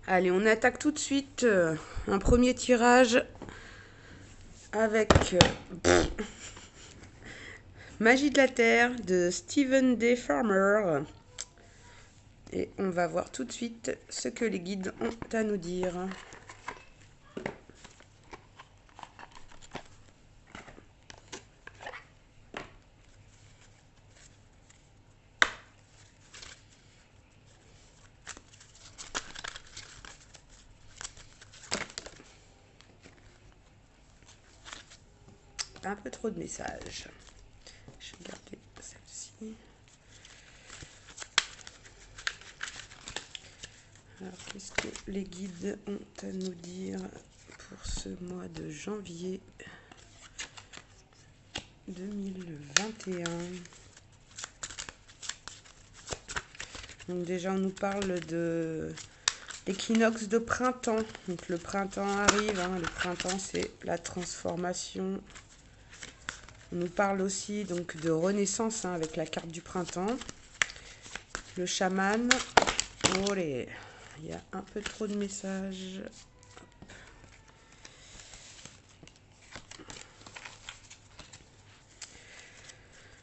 Allez, on attaque tout de suite un premier tirage avec Magie de la Terre de Stephen D. Farmer. Et on va voir tout de suite ce que les guides ont à nous dire. Un peu trop de messages. Je vais garder celle-ci. Alors, qu'est-ce que les guides ont à nous dire pour ce mois de janvier 2021? Donc déjà, on nous parle de l'équinoxe de printemps. Donc le printemps arrive, hein. Le printemps, c'est la transformation. On nous parle aussi donc de renaissance, hein, avec la carte du printemps. Le chaman. Olé, il y a un peu trop de messages.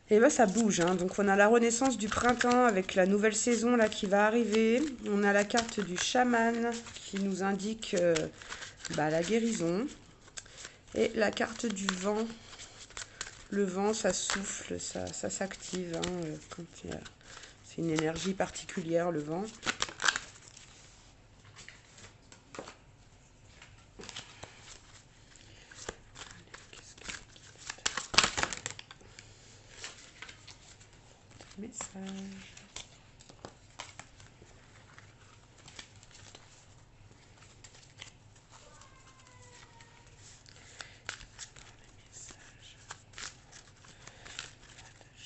Et ben ça bouge, hein. Donc on a la renaissance du printemps avec la nouvelle saison là qui va arriver. On a la carte du chaman qui nous indique la guérison. Et la carte du vent. Le vent, ça souffle, ça s'active, hein, c'est une énergie particulière, le vent. Message.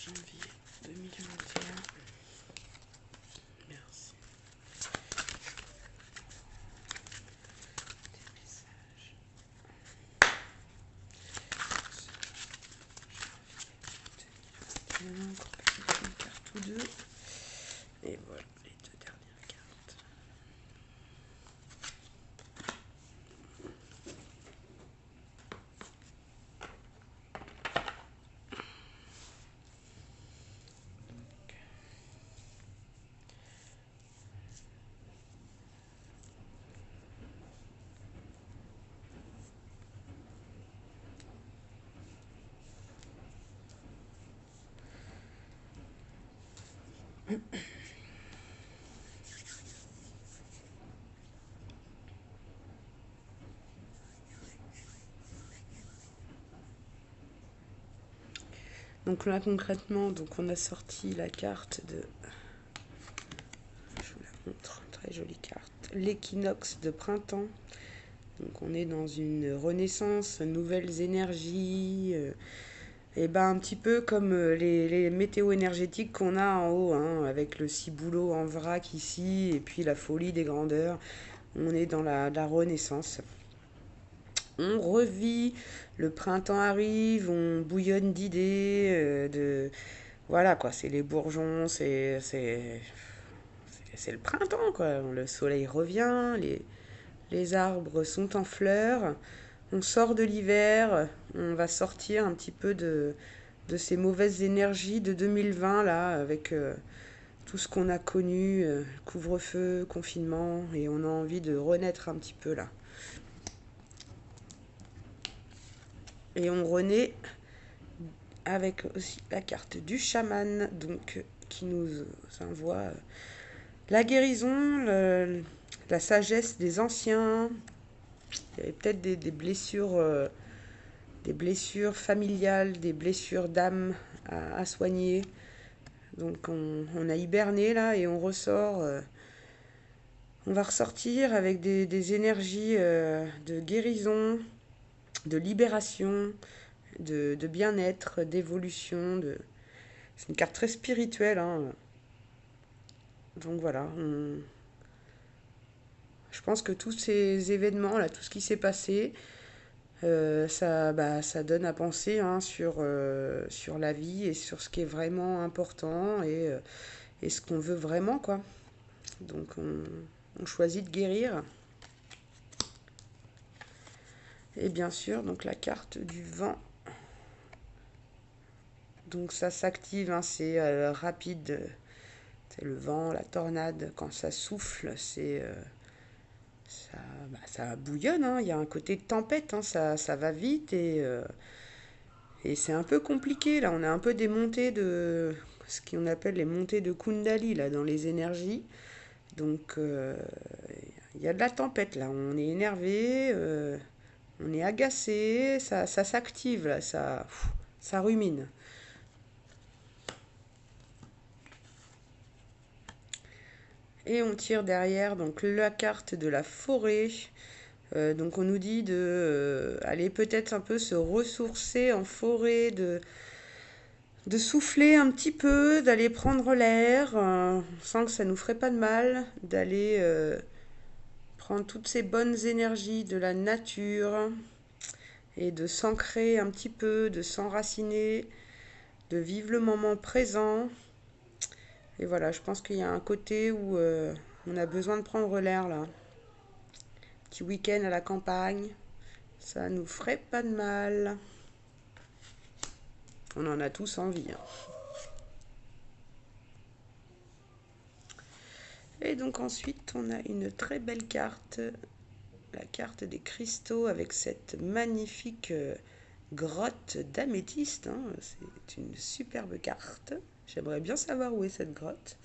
Janvier 2021. Merci. Des messages. Janvier 2021. Encore peut-être une carte ou deux. Et voilà les deux dernières cartes. Donc là concrètement, donc on a sorti la carte de, je vous la montre, très jolie carte, l'équinoxe de printemps. Donc on est dans une renaissance, nouvelles énergies, et ben un petit peu comme les météos énergétiques qu'on a en haut, hein, avec le ciboulot en vrac ici, et puis la folie des grandeurs. On est dans la renaissance. On revit, le printemps arrive, on bouillonne d'idées, voilà quoi, c'est les bourgeons, c'est le printemps quoi. Le soleil revient, les arbres sont en fleurs, on sort de l'hiver, on va sortir un petit peu de ces mauvaises énergies de 2020 là, avec tout ce qu'on a connu, couvre-feu, confinement, et on a envie de renaître un petit peu là. Et on renaît avec aussi la carte du chaman, donc qui nous envoie la guérison, la sagesse des anciens. Il y avait peut-être des blessures familiales, des blessures d'âme à soigner. Donc on a hiberné là et on ressort. On va ressortir avec des énergies de guérison, de libération, de bien-être, d'évolution. C'est une carte très spirituelle, hein. Donc voilà, je pense que tous ces événements, là, tout ce qui s'est passé, ça donne à penser, hein, sur la vie et sur ce qui est vraiment important et ce qu'on veut vraiment, quoi. Donc on choisit de guérir. Et bien sûr, donc la carte du vent. Donc ça s'active, hein, c'est rapide. C'est le vent, la tornade. Quand ça souffle, ça bouillonne, hein. Il y a un côté de tempête, hein, ça va vite et c'est un peu compliqué. Là, on a un peu des montées de ce qu'on appelle les montées de Kundali là, dans les énergies. Donc il y a de la tempête là. On est énervé, on est agacé, ça s'active là, ça rumine. Et on tire derrière donc la carte de la forêt. Donc on nous dit de aller peut-être un peu se ressourcer en forêt, de souffler un petit peu, d'aller prendre l'air. On sent que ça nous ferait pas de mal d'aller prendre toutes ces bonnes énergies de la nature et de s'ancrer un petit peu, de s'enraciner, de vivre le moment présent. Et voilà, je pense qu'il y a un côté où on a besoin de prendre l'air là. Petit week-end à la campagne, ça nous ferait pas de mal. On en a tous envie, hein. Et donc ensuite, on a une très belle carte, la carte des cristaux avec cette magnifique grotte d'améthyste, hein. C'est une superbe carte. J'aimerais bien savoir où est cette grotte.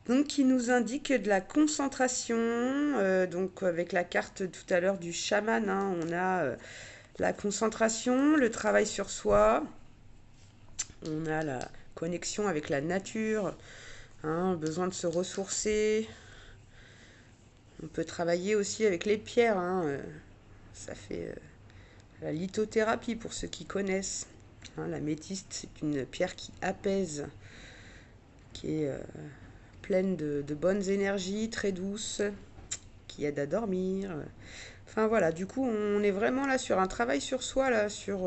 Donc qui nous indique de la concentration. Donc avec la carte tout à l'heure du chaman, hein, on a la concentration, le travail sur soi. On a la connexion avec la nature, hein, besoin de se ressourcer. On peut travailler aussi avec les pierres, hein, ça fait la lithothérapie pour ceux qui connaissent. Hein, la métiste, c'est une pierre qui apaise, qui est pleine de bonnes énergies, très douce, qui aide à dormir. Enfin voilà, du coup, on est vraiment là sur un travail sur soi, là, sur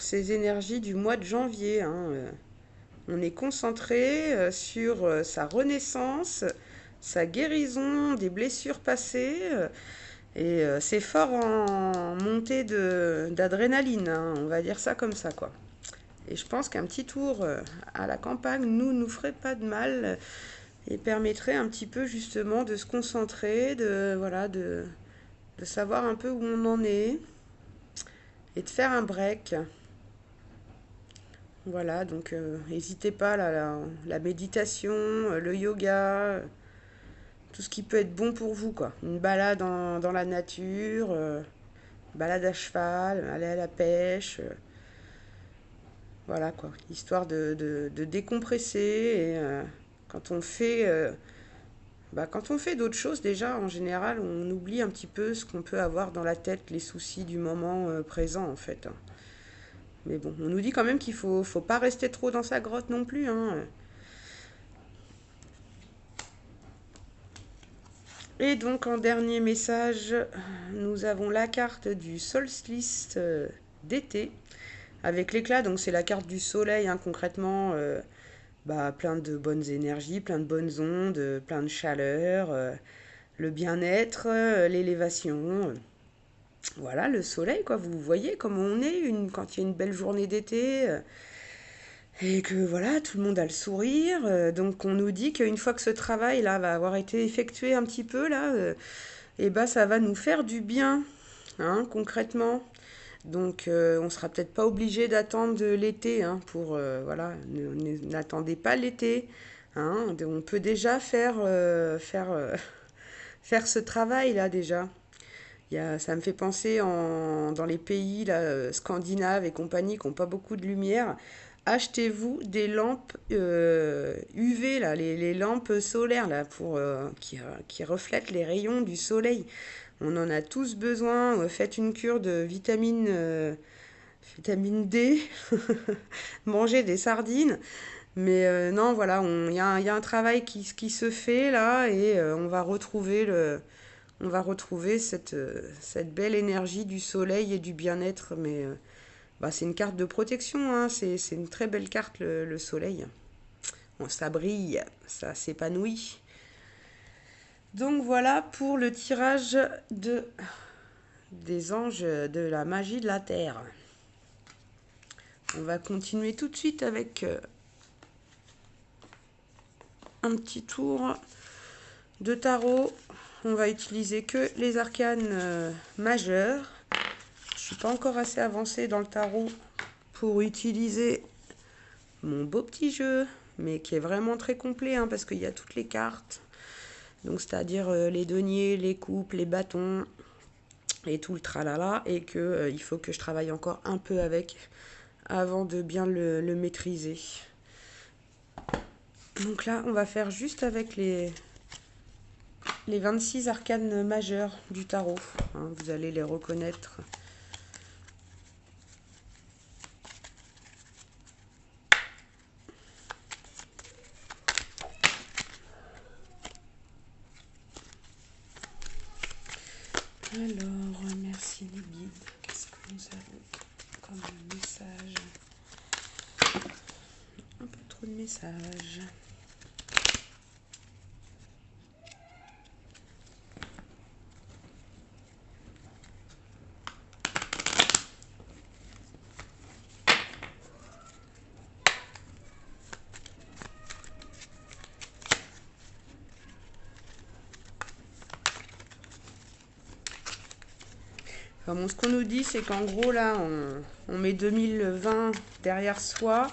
ces énergies du mois de janvier, hein. On est concentré sur sa renaissance, sa guérison des blessures passées. Et c'est fort en montée d'adrénaline, hein, on va dire ça comme ça, quoi. Et je pense qu'un petit tour à la campagne nous ferait pas de mal et permettrait un petit peu justement de se concentrer, voilà, de savoir un peu où on en est et de faire un break. Voilà, donc n'hésitez pas, là, la méditation, le yoga, tout ce qui peut être bon pour vous, quoi. Une balade dans la nature, balade à cheval, aller à la pêche, voilà, quoi. Histoire de décompresser et quand on fait d'autres choses, déjà, en général, on oublie un petit peu ce qu'on peut avoir dans la tête, les soucis du moment présent, en fait, hein. Mais bon, on nous dit quand même qu'il faut pas rester trop dans sa grotte non plus, hein. Et donc en dernier message, nous avons la carte du solstice d'été avec l'éclat. Donc c'est la carte du soleil, hein, concrètement. Plein de bonnes énergies, plein de bonnes ondes, plein de chaleur, le bien-être, l'élévation. Voilà, le soleil, quoi. Vous voyez comment on est quand il y a une belle journée d'été. Et que voilà, tout le monde a le sourire. Donc on nous dit qu'une fois que ce travail là va avoir été effectué un petit peu là, et ben ça va nous faire du bien, hein, concrètement. Donc on sera peut-être pas obligé d'attendre de l'été, hein, pour voilà, n'attendez pas l'été, hein. On peut déjà faire ce travail là déjà. Ça me fait penser dans les pays là, scandinaves et compagnie qui n'ont pas beaucoup de lumière. Achetez-vous des lampes UV, là, les lampes solaires là, qui reflètent les rayons du soleil. On en a tous besoin. Faites une cure de vitamine D, mangez des sardines. Mais non, voilà, il y a un travail qui se fait là et on va retrouver cette belle énergie du soleil et du bien-être. Mais c'est une carte de protection, hein, c'est une très belle carte, le soleil. Bon, ça brille, ça s'épanouit. Donc voilà pour le tirage des anges de la magie de la Terre. On va continuer tout de suite avec un petit tour de tarot. On va utiliser que les arcanes majeurs. Je ne suis pas encore assez avancée dans le tarot pour utiliser mon beau petit jeu, mais qui est vraiment très complet hein, parce qu'il y a toutes les cartes. Donc c'est-à-dire les deniers, les coupes, les bâtons et tout le tralala. Et qu'il faut que je travaille encore un peu avec avant de bien le maîtriser. Donc là, on va faire juste avec les 26 arcanes majeures du tarot. Hein, vous allez les reconnaître. Alors, merci les guides. Qu'est-ce que nous avons comme message? Un peu trop de messages. Enfin bon, ce qu'on nous dit, c'est qu'en gros, là, on met 2020 derrière soi.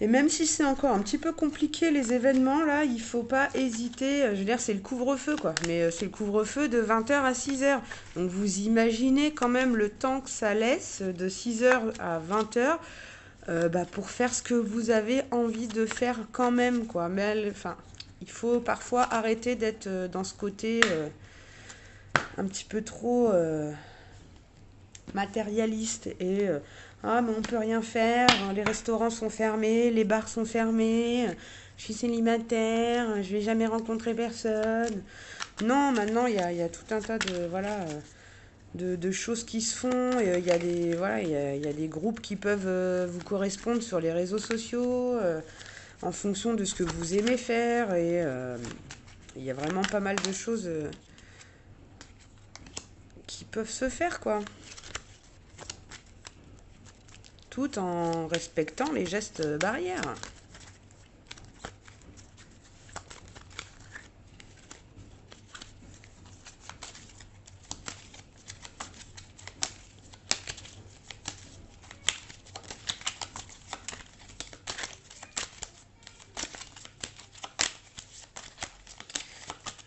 Et même si c'est encore un petit peu compliqué, les événements, là, il faut pas hésiter. Je veux dire, c'est le couvre-feu, quoi. Mais c'est le couvre-feu de 20h à 6h. Donc, vous imaginez quand même le temps que ça laisse, de 6h à 20h, pour faire ce que vous avez envie de faire quand même, quoi. Mais, enfin, il faut parfois arrêter d'être dans ce côté un petit peu trop matérialiste et ah mais on peut rien faire, les restaurants sont fermés, les bars sont fermés, je suis célibataire, je vais jamais rencontrer personne. Non, maintenant il y a tout un tas de voilà de choses qui se font. Il y a des voilà il y a des groupes qui peuvent vous correspondre sur les réseaux sociaux en fonction de ce que vous aimez faire et il y a vraiment pas mal de choses qui peuvent se faire quoi. Tout en respectant les gestes barrières.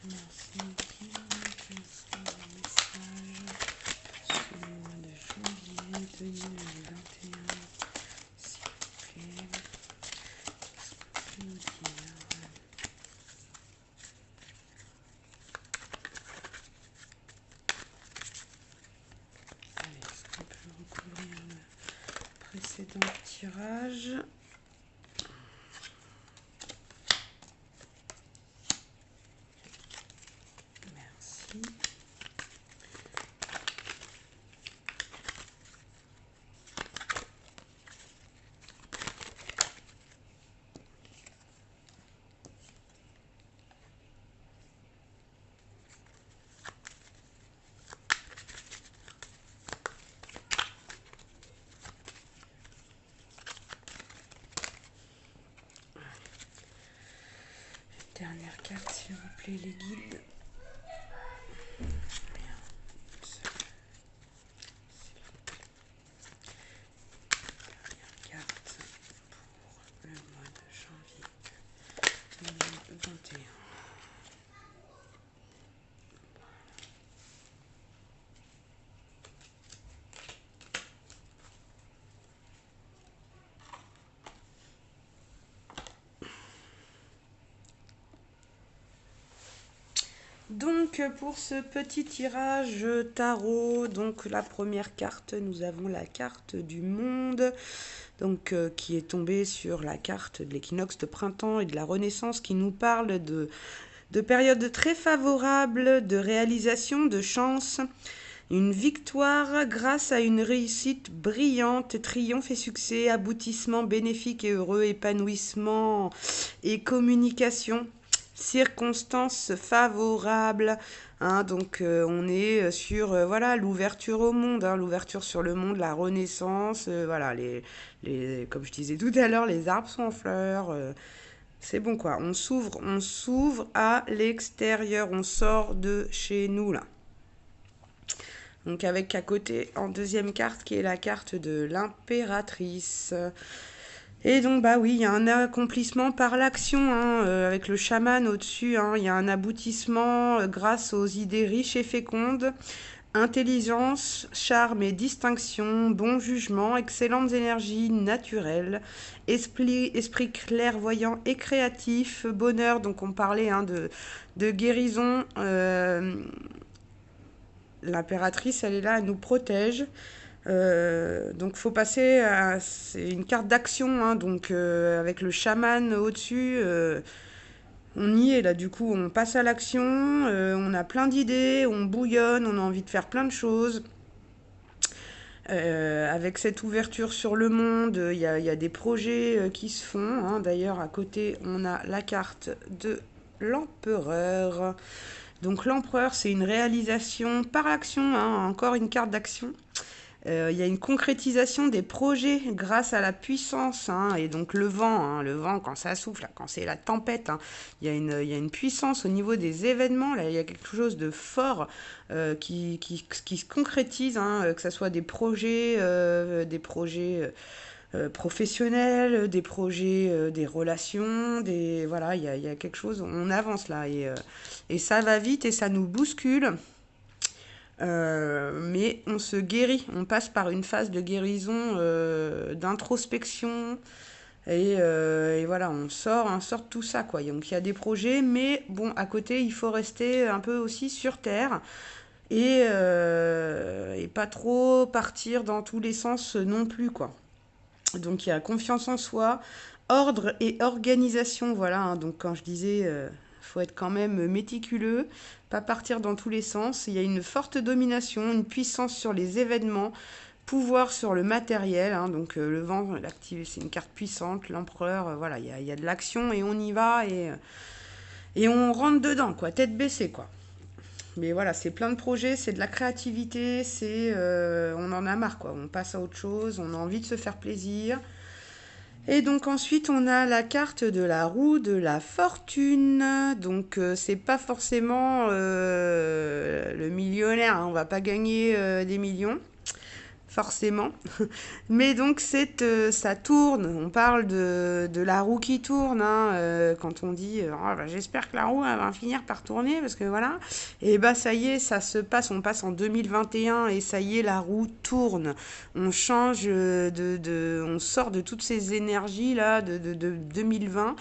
Merci. Quels sont les messages sur le mois de janvier 2021, s'il vous plaît? Qu'est-ce qu'on peut nous dire? Allez, est-ce qu'on peut recouvrir le précédent tirage? Merci. Dernière carte, s'il vous plaît, les guides. Dernière carte pour le mois de janvier 2021. Donc pour ce petit tirage tarot, donc la première carte, nous avons la carte du monde, donc qui est tombée sur la carte de l'équinoxe de printemps et de la renaissance qui nous parle de périodes très favorables, de réalisation, de chance, une victoire grâce à une réussite brillante, triomphe et succès, aboutissement bénéfique et heureux, épanouissement et communication. circonstances favorables, hein, donc on est sur voilà l'ouverture au monde, hein, l'ouverture sur le monde, la renaissance, voilà comme je disais tout à l'heure, les arbres sont en fleurs, c'est bon quoi, on s'ouvre à l'extérieur, on sort de chez nous là. Donc avec à côté en deuxième carte qui est la carte de l'impératrice. Et donc, bah oui, il y a un accomplissement par l'action, hein, avec le chaman au-dessus, hein. Il y a un aboutissement grâce aux idées riches et fécondes, intelligence, charme et distinction, bon jugement, excellentes énergies naturelles, esprit clairvoyant et créatif, bonheur. Donc, on parlait hein, de guérison. L'impératrice, elle est là, elle nous protège. Donc faut passer à c'est une carte d'action hein, donc avec le chaman au-dessus on y est là du coup on passe à l'action, on a plein d'idées, on bouillonne, on a envie de faire plein de choses. Avec cette ouverture sur le monde, il y a des projets qui se font, hein. D'ailleurs à côté on a la carte de l'empereur. Donc l'empereur c'est une réalisation par l'action, hein, encore une carte d'action. Il y a une concrétisation des projets grâce à la puissance, hein, et donc le vent quand ça souffle, là, quand c'est la tempête, hein, il y a une puissance au niveau des événements, là, il y a quelque chose de fort qui se concrétise, hein, que ce soit des projets professionnels, des projets, des relations, voilà, il y a quelque chose, on avance là, et ça va vite et ça nous bouscule. Mais on se guérit, on passe par une phase de guérison, d'introspection, et voilà, on sort de tout ça, quoi. Donc il y a des projets, mais bon, à côté, il faut rester un peu aussi sur Terre, et pas trop partir dans tous les sens non plus, quoi. Donc il y a confiance en soi, ordre et organisation, voilà, hein. Donc quand je disais, faut être quand même méticuleux, pas partir dans tous les sens. Il y a une forte domination, une puissance sur les événements, pouvoir sur le matériel, hein. Donc le vent, c'est une carte puissante, l'empereur, voilà, il y a de l'action et on y va et on rentre dedans, quoi, tête baissée, quoi. Mais voilà, c'est plein de projets, c'est de la créativité, on en a marre, quoi. On passe à autre chose, on a envie de se faire plaisir. Et donc ensuite, on a la carte de la roue de la fortune. Donc c'est pas forcément le millionnaire, hein. On va pas gagner des millions forcément. Mais donc ça tourne, on parle de la roue qui tourne, hein, quand on dit oh, bah, j'espère que la roue elle va finir par tourner, parce que voilà, et bah ça y est, ça se passe, on passe en 2021 et ça y est, la roue tourne. On change on sort de toutes ces énergies là de 2020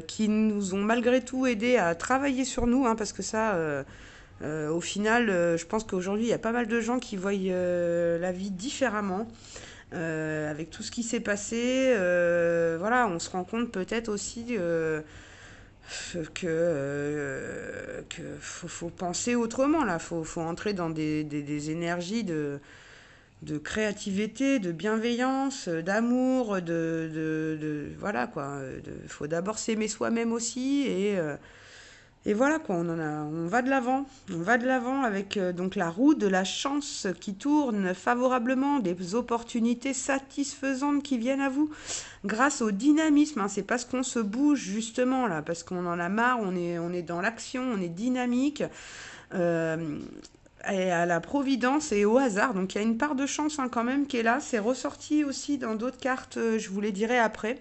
qui nous ont malgré tout aidé à travailler sur nous, hein, parce que ça... au final, je pense qu'aujourd'hui, il y a pas mal de gens qui voient la vie différemment. Avec tout ce qui s'est passé, voilà, on se rend compte peut-être aussi que faut penser autrement là. Faut entrer dans des énergies de créativité, de bienveillance, d'amour, voilà quoi. Faut d'abord s'aimer soi-même aussi et voilà quoi, on va de l'avant. On va de l'avant avec donc la roue de la chance qui tourne favorablement, des opportunités satisfaisantes qui viennent à vous grâce au dynamisme, hein. C'est parce qu'on se bouge justement là, parce qu'on en a marre, on est dans l'action, on est dynamique. Euh, et à la providence et au hasard. Donc il y a une part de chance hein, quand même qui est là. C'est ressorti aussi dans d'autres cartes, je vous les dirai après.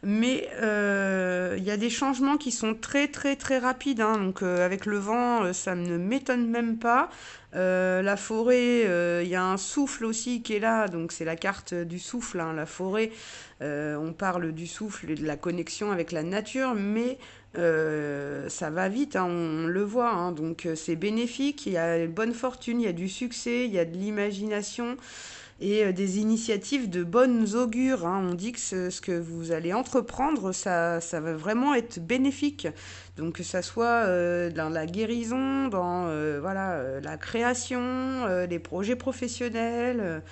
Mais il y a des changements qui sont très très très rapides, hein. Donc avec le vent, ça ne m'étonne même pas. La forêt, il y a un souffle aussi qui est là, donc c'est la carte du souffle, hein. La forêt, on parle du souffle et de la connexion avec la nature, mais ça va vite, hein, on le voit, hein. Donc c'est bénéfique, il y a une bonne fortune, il y a du succès, il y a de l'imagination et des initiatives de bonnes augures, hein. On dit que ce que vous allez entreprendre, ça va vraiment être bénéfique. Donc que ça soit dans la guérison, dans voilà, la création, les projets professionnels,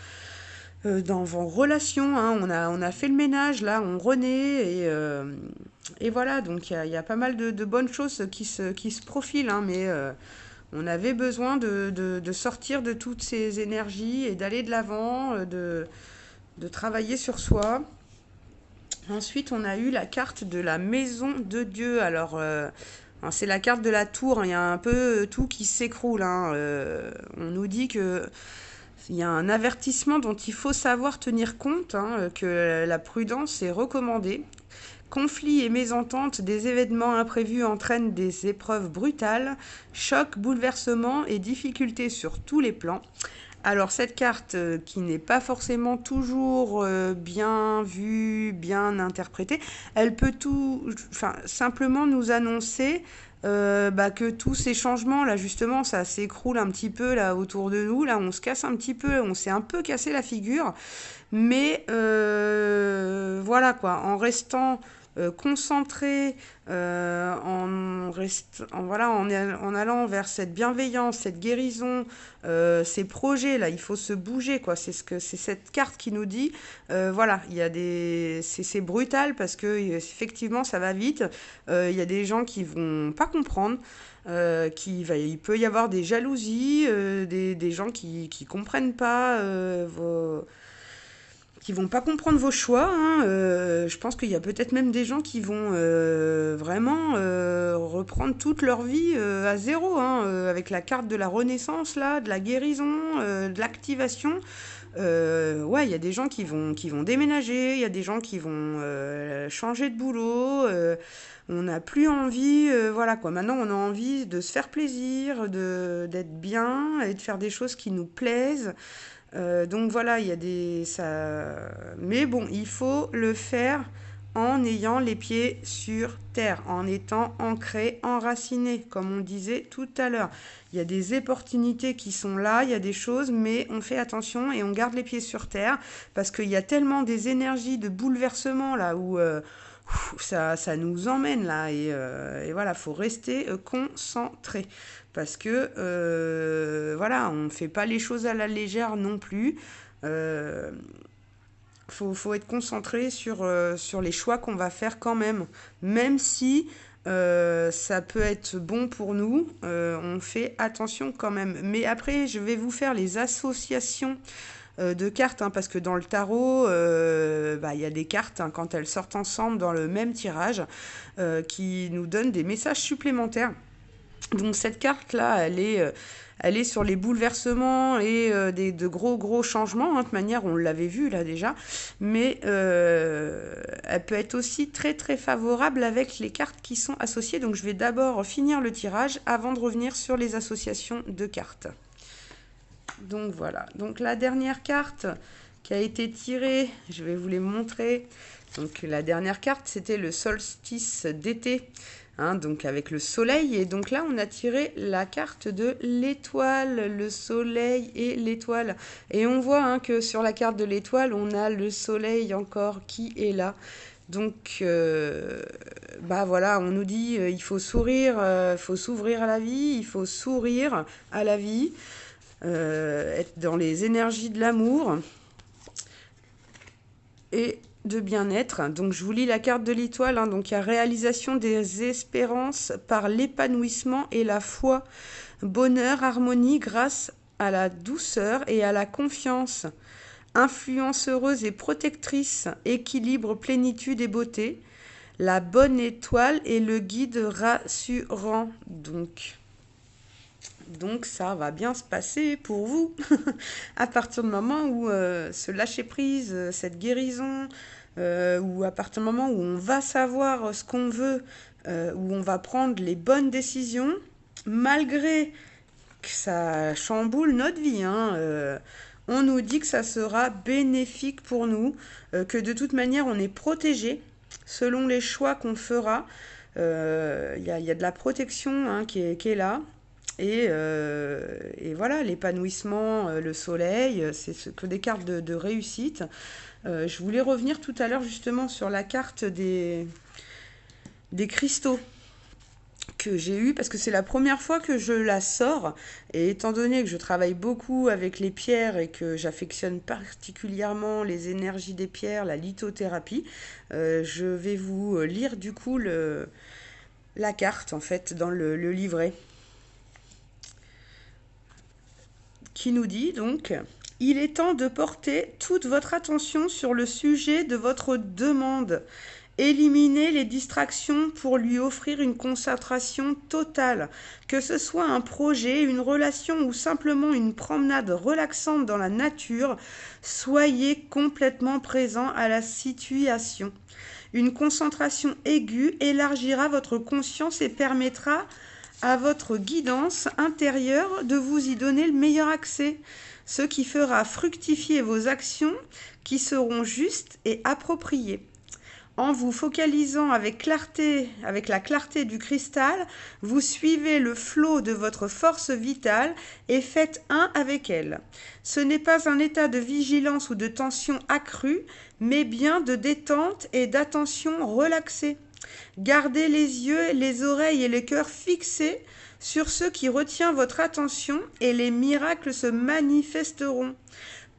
dans vos relations, hein. On a fait le ménage, là, on renaît, Et voilà, donc il y a pas mal de bonnes choses qui se profilent, hein, mais on avait besoin de sortir de toutes ces énergies et d'aller de l'avant, de travailler sur soi. Ensuite, on a eu la carte de la maison de Dieu. Alors, c'est la carte de la tour, hein. Il y a un peu tout qui s'écroule, hein. On nous dit que il y a un avertissement dont il faut savoir tenir compte, hein, que la prudence est recommandée. Conflits et mésententes, des événements imprévus entraînent des épreuves brutales, chocs, bouleversements et difficultés sur tous les plans. Alors cette carte qui n'est pas forcément toujours bien vue, bien interprétée, elle peut simplement nous annoncer que tous ces changements là justement ça s'écroule un petit peu là autour de nous, là on se casse un petit peu, on s'est un peu cassé la figure, mais voilà quoi, en restant concentré, en allant vers cette bienveillance, cette guérison, ces projets là, il faut se bouger quoi. C'est cette carte qui nous dit. Voilà, il y a c'est brutal parce que effectivement ça va vite. Il y a des gens qui vont pas comprendre. Il peut y avoir des jalousies, des gens qui comprennent pas qui vont pas comprendre vos choix, hein. Je pense qu'il y a peut-être même des gens qui vont vraiment reprendre toute leur vie à zéro, hein, avec la carte de la renaissance, là, de la guérison, de l'activation. Ouais, il y a des gens qui vont déménager, il y a des gens qui vont changer de boulot. On n'a plus envie, voilà quoi. Maintenant, on a envie de se faire plaisir, d'être bien et de faire des choses qui nous plaisent. Donc voilà, il y a mais bon, il faut le faire en ayant les pieds sur terre, en étant ancré, enraciné, comme on disait tout à l'heure. Il y a des opportunités qui sont là, il y a des choses, mais on fait attention et on garde les pieds sur terre parce qu'il y a tellement des énergies de bouleversement là où ça nous emmène là et voilà, faut rester concentré parce que voilà, on ne fait pas les choses à la légère non plus. Euh, faut être concentré sur les choix qu'on va faire quand même. Même si ça peut être bon pour nous, on fait attention quand même. Mais après, je vais vous faire les associations de cartes, hein, parce que dans le tarot, il y a des cartes, hein, quand elles sortent ensemble dans le même tirage, qui nous donnent des messages supplémentaires. Donc cette carte-là, elle est sur les bouleversements et de gros changements, hein, de toute manière, on l'avait vu là déjà, mais elle peut être aussi très très favorable avec les cartes qui sont associées. Donc je vais d'abord finir le tirage avant de revenir sur les associations de cartes. Donc voilà, donc la dernière carte qui a été tirée, je vais vous les montrer. Donc la dernière carte, c'était le solstice d'été, hein, donc avec le soleil. Et donc là, on a tiré la carte de l'étoile, le soleil et l'étoile. Et on voit, hein, que sur la carte de l'étoile, on a le soleil encore qui est là. Donc, voilà, on nous dit il faut sourire, il faut s'ouvrir à la vie, il faut sourire à la vie. Être dans les énergies de l'amour et de bien-être. Donc je vous lis la carte de l'étoile, hein. Donc il y a réalisation des espérances par l'épanouissement et la foi, bonheur, harmonie grâce à la douceur et à la confiance, influence heureuse et protectrice, équilibre, plénitude et beauté. La bonne étoile est le guide rassurant. Donc ça va bien se passer pour vous à partir du moment où ce lâcher prise, cette guérison, ou à partir du moment où on va savoir ce qu'on veut, où on va prendre les bonnes décisions, malgré que ça chamboule notre vie, hein, on nous dit que ça sera bénéfique pour nous, que de toute manière on est protégé selon les choix qu'on fera. Y a de la protection, hein, qui est là. Et voilà, l'épanouissement, le soleil, c'est que des cartes de réussite. Je voulais revenir tout à l'heure justement sur la carte des cristaux que j'ai eue, parce que c'est la première fois que je la sors, et étant donné que je travaille beaucoup avec les pierres et que j'affectionne particulièrement les énergies des pierres, la lithothérapie, je vais vous lire du coup la carte en fait dans le livret, qui nous dit donc: il est temps de porter toute votre attention sur le sujet de votre demande. Éliminez les distractions pour lui offrir une concentration totale. Que ce soit un projet, une relation ou simplement une promenade relaxante dans la nature, soyez complètement présent à la situation. Une concentration aiguë élargira votre conscience et permettra à votre guidance intérieure de vous y donner le meilleur accès, ce qui fera fructifier vos actions qui seront justes et appropriées. En vous focalisant avec clarté, avec la clarté du cristal, vous suivez le flot de votre force vitale et faites un avec elle. Ce n'est pas un état de vigilance ou de tension accrue, mais bien de détente et d'attention relaxée. Gardez les yeux, les oreilles et le cœur fixés sur ce qui retient votre attention et les miracles se manifesteront.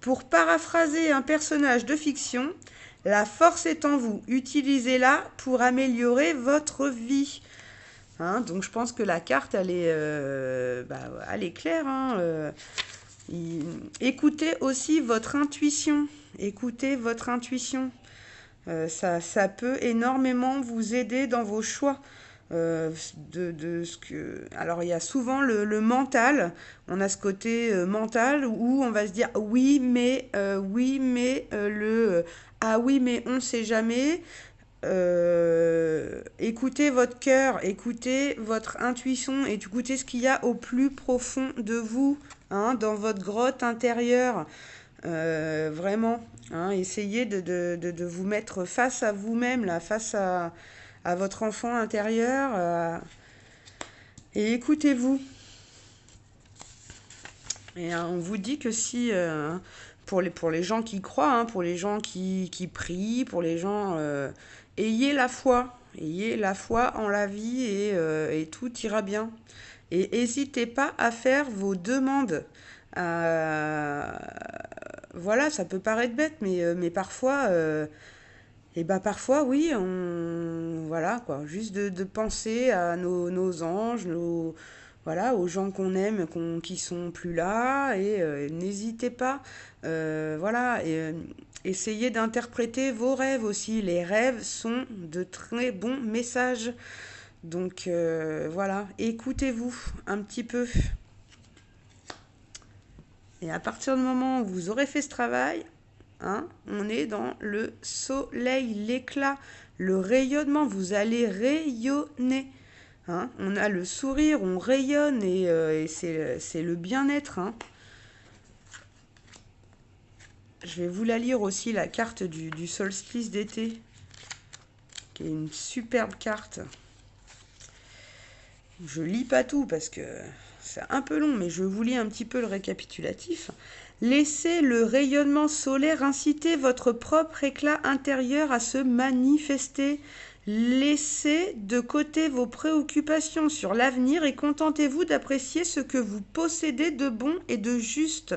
Pour paraphraser un personnage de fiction, la force est en vous, utilisez-la pour améliorer votre vie. Hein, donc je pense que la carte, elle est claire. Écoutez aussi votre intuition. Écoutez votre intuition. Ça peut énormément vous aider dans vos choix. Alors il y a souvent le mental. On a ce côté mental où on va se dire ah oui mais on sait jamais. Écoutez votre cœur, écoutez votre intuition et écoutez ce qu'il y a au plus profond de vous, hein, dans votre grotte intérieure. Vraiment, hein, essayez de vous mettre face à vous-même, là, face à votre enfant intérieur, et écoutez-vous. Et on vous dit que si, pour les gens qui croient, hein, pour les gens qui prient, pour les gens, ayez la foi. Ayez la foi en la vie et tout ira bien. Et n'hésitez pas à faire vos demandes. Voilà, ça peut paraître bête, mais parfois, parfois, oui, voilà, quoi, juste de penser à nos anges, voilà, aux gens qu'on aime, qui sont plus là, et n'hésitez pas, voilà, et essayez d'interpréter vos rêves aussi. Les rêves sont de très bons messages. Donc, voilà, écoutez-vous un petit peu. Et à partir du moment où vous aurez fait ce travail, hein, on est dans le soleil, l'éclat, le rayonnement. Vous allez rayonner. Hein. On a le sourire, on rayonne et c'est le bien-être. Hein. Je vais vous la lire aussi, la carte du solstice d'été, qui est une superbe carte. Je lis pas tout parce que c'est un peu long, mais je vous lis un petit peu le récapitulatif. Laissez le rayonnement solaire inciter votre propre éclat intérieur à se manifester. Laissez de côté vos préoccupations sur l'avenir et contentez-vous d'apprécier ce que vous possédez de bon et de juste.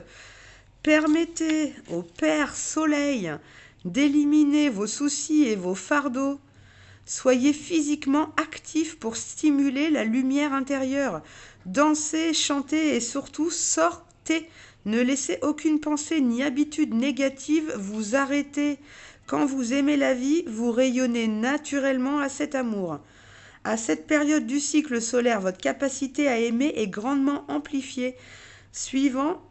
Permettez au Père Soleil d'éliminer vos soucis et vos fardeaux. Soyez physiquement actifs pour stimuler la lumière intérieure. Dansez, chantez et surtout sortez. Ne laissez aucune pensée ni habitude négative vous arrêter. Quand vous aimez la vie, vous rayonnez naturellement à cet amour. À cette période du cycle solaire, votre capacité à aimer est grandement amplifiée. Suivant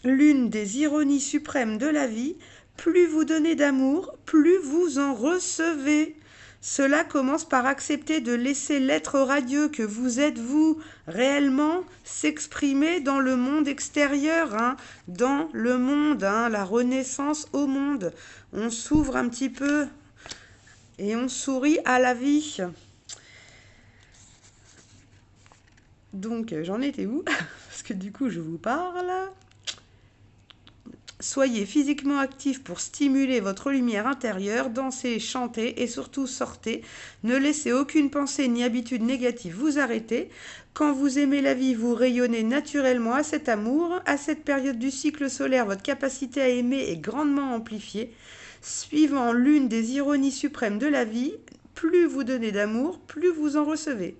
l'une des ironies suprêmes de la vie, plus vous donnez d'amour, plus vous en recevez. Cela commence par accepter de laisser l'être radieux que vous êtes vous réellement s'exprimer dans le monde extérieur, hein, dans le monde, hein, la renaissance au monde. On s'ouvre un petit peu et on sourit à la vie. Donc j'en étais où? Parce que du coup je vous parle. Soyez physiquement actif pour stimuler votre lumière intérieure, dansez, chantez et surtout sortez. Ne laissez aucune pensée ni habitude négative vous arrêter. Quand vous aimez la vie, vous rayonnez naturellement à cet amour. À cette période du cycle solaire, votre capacité à aimer est grandement amplifiée. Suivant l'une des ironies suprêmes de la vie, plus vous donnez d'amour, plus vous en recevez.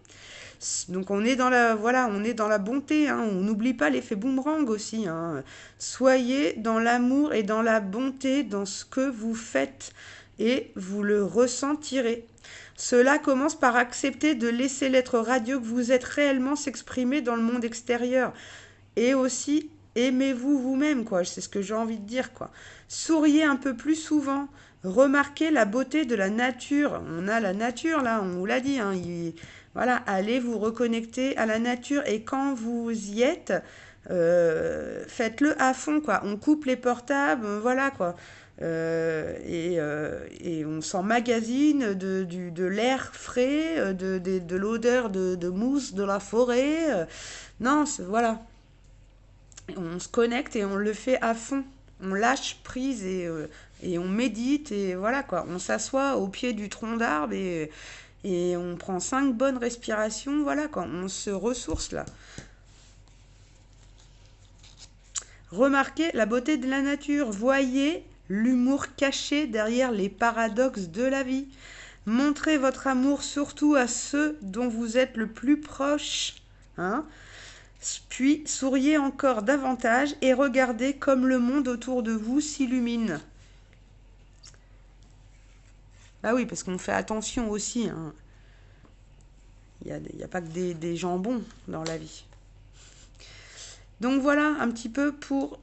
Donc on est dans la, voilà, on est dans la bonté, hein. On n'oublie pas l'effet boomerang aussi, hein. Soyez dans l'amour et dans la bonté dans ce que vous faites et vous le ressentirez. Cela commence par accepter de laisser l'être radieux que vous êtes réellement s'exprimer dans le monde extérieur. Et aussi, aimez-vous vous-même, quoi. C'est ce que j'ai envie de dire, quoi. Souriez un peu plus souvent. Remarquez la beauté de la nature. On a la nature, là, on vous l'a dit, hein. Voilà, allez vous reconnecter à la nature. Et quand vous y êtes, faites-le à fond, quoi. On coupe les portables, voilà, quoi. Et on s'emmagasine de l'air frais, de l'odeur de mousse de la forêt. Non, voilà. On se connecte et on le fait à fond. On lâche prise et on médite et voilà quoi. On s'assoit au pied du tronc d'arbre et on prend 5 bonnes respirations. Voilà quoi. On se ressource là. Remarquez la beauté de la nature. Voyez l'humour caché derrière les paradoxes de la vie. Montrez votre amour surtout à ceux dont vous êtes le plus proche. Hein? Puis souriez encore davantage et regardez comme le monde autour de vous s'illumine. Bah oui, parce qu'on fait attention aussi, hein. Il n'y a pas que des gens bons dans la vie. Donc voilà un petit peu pour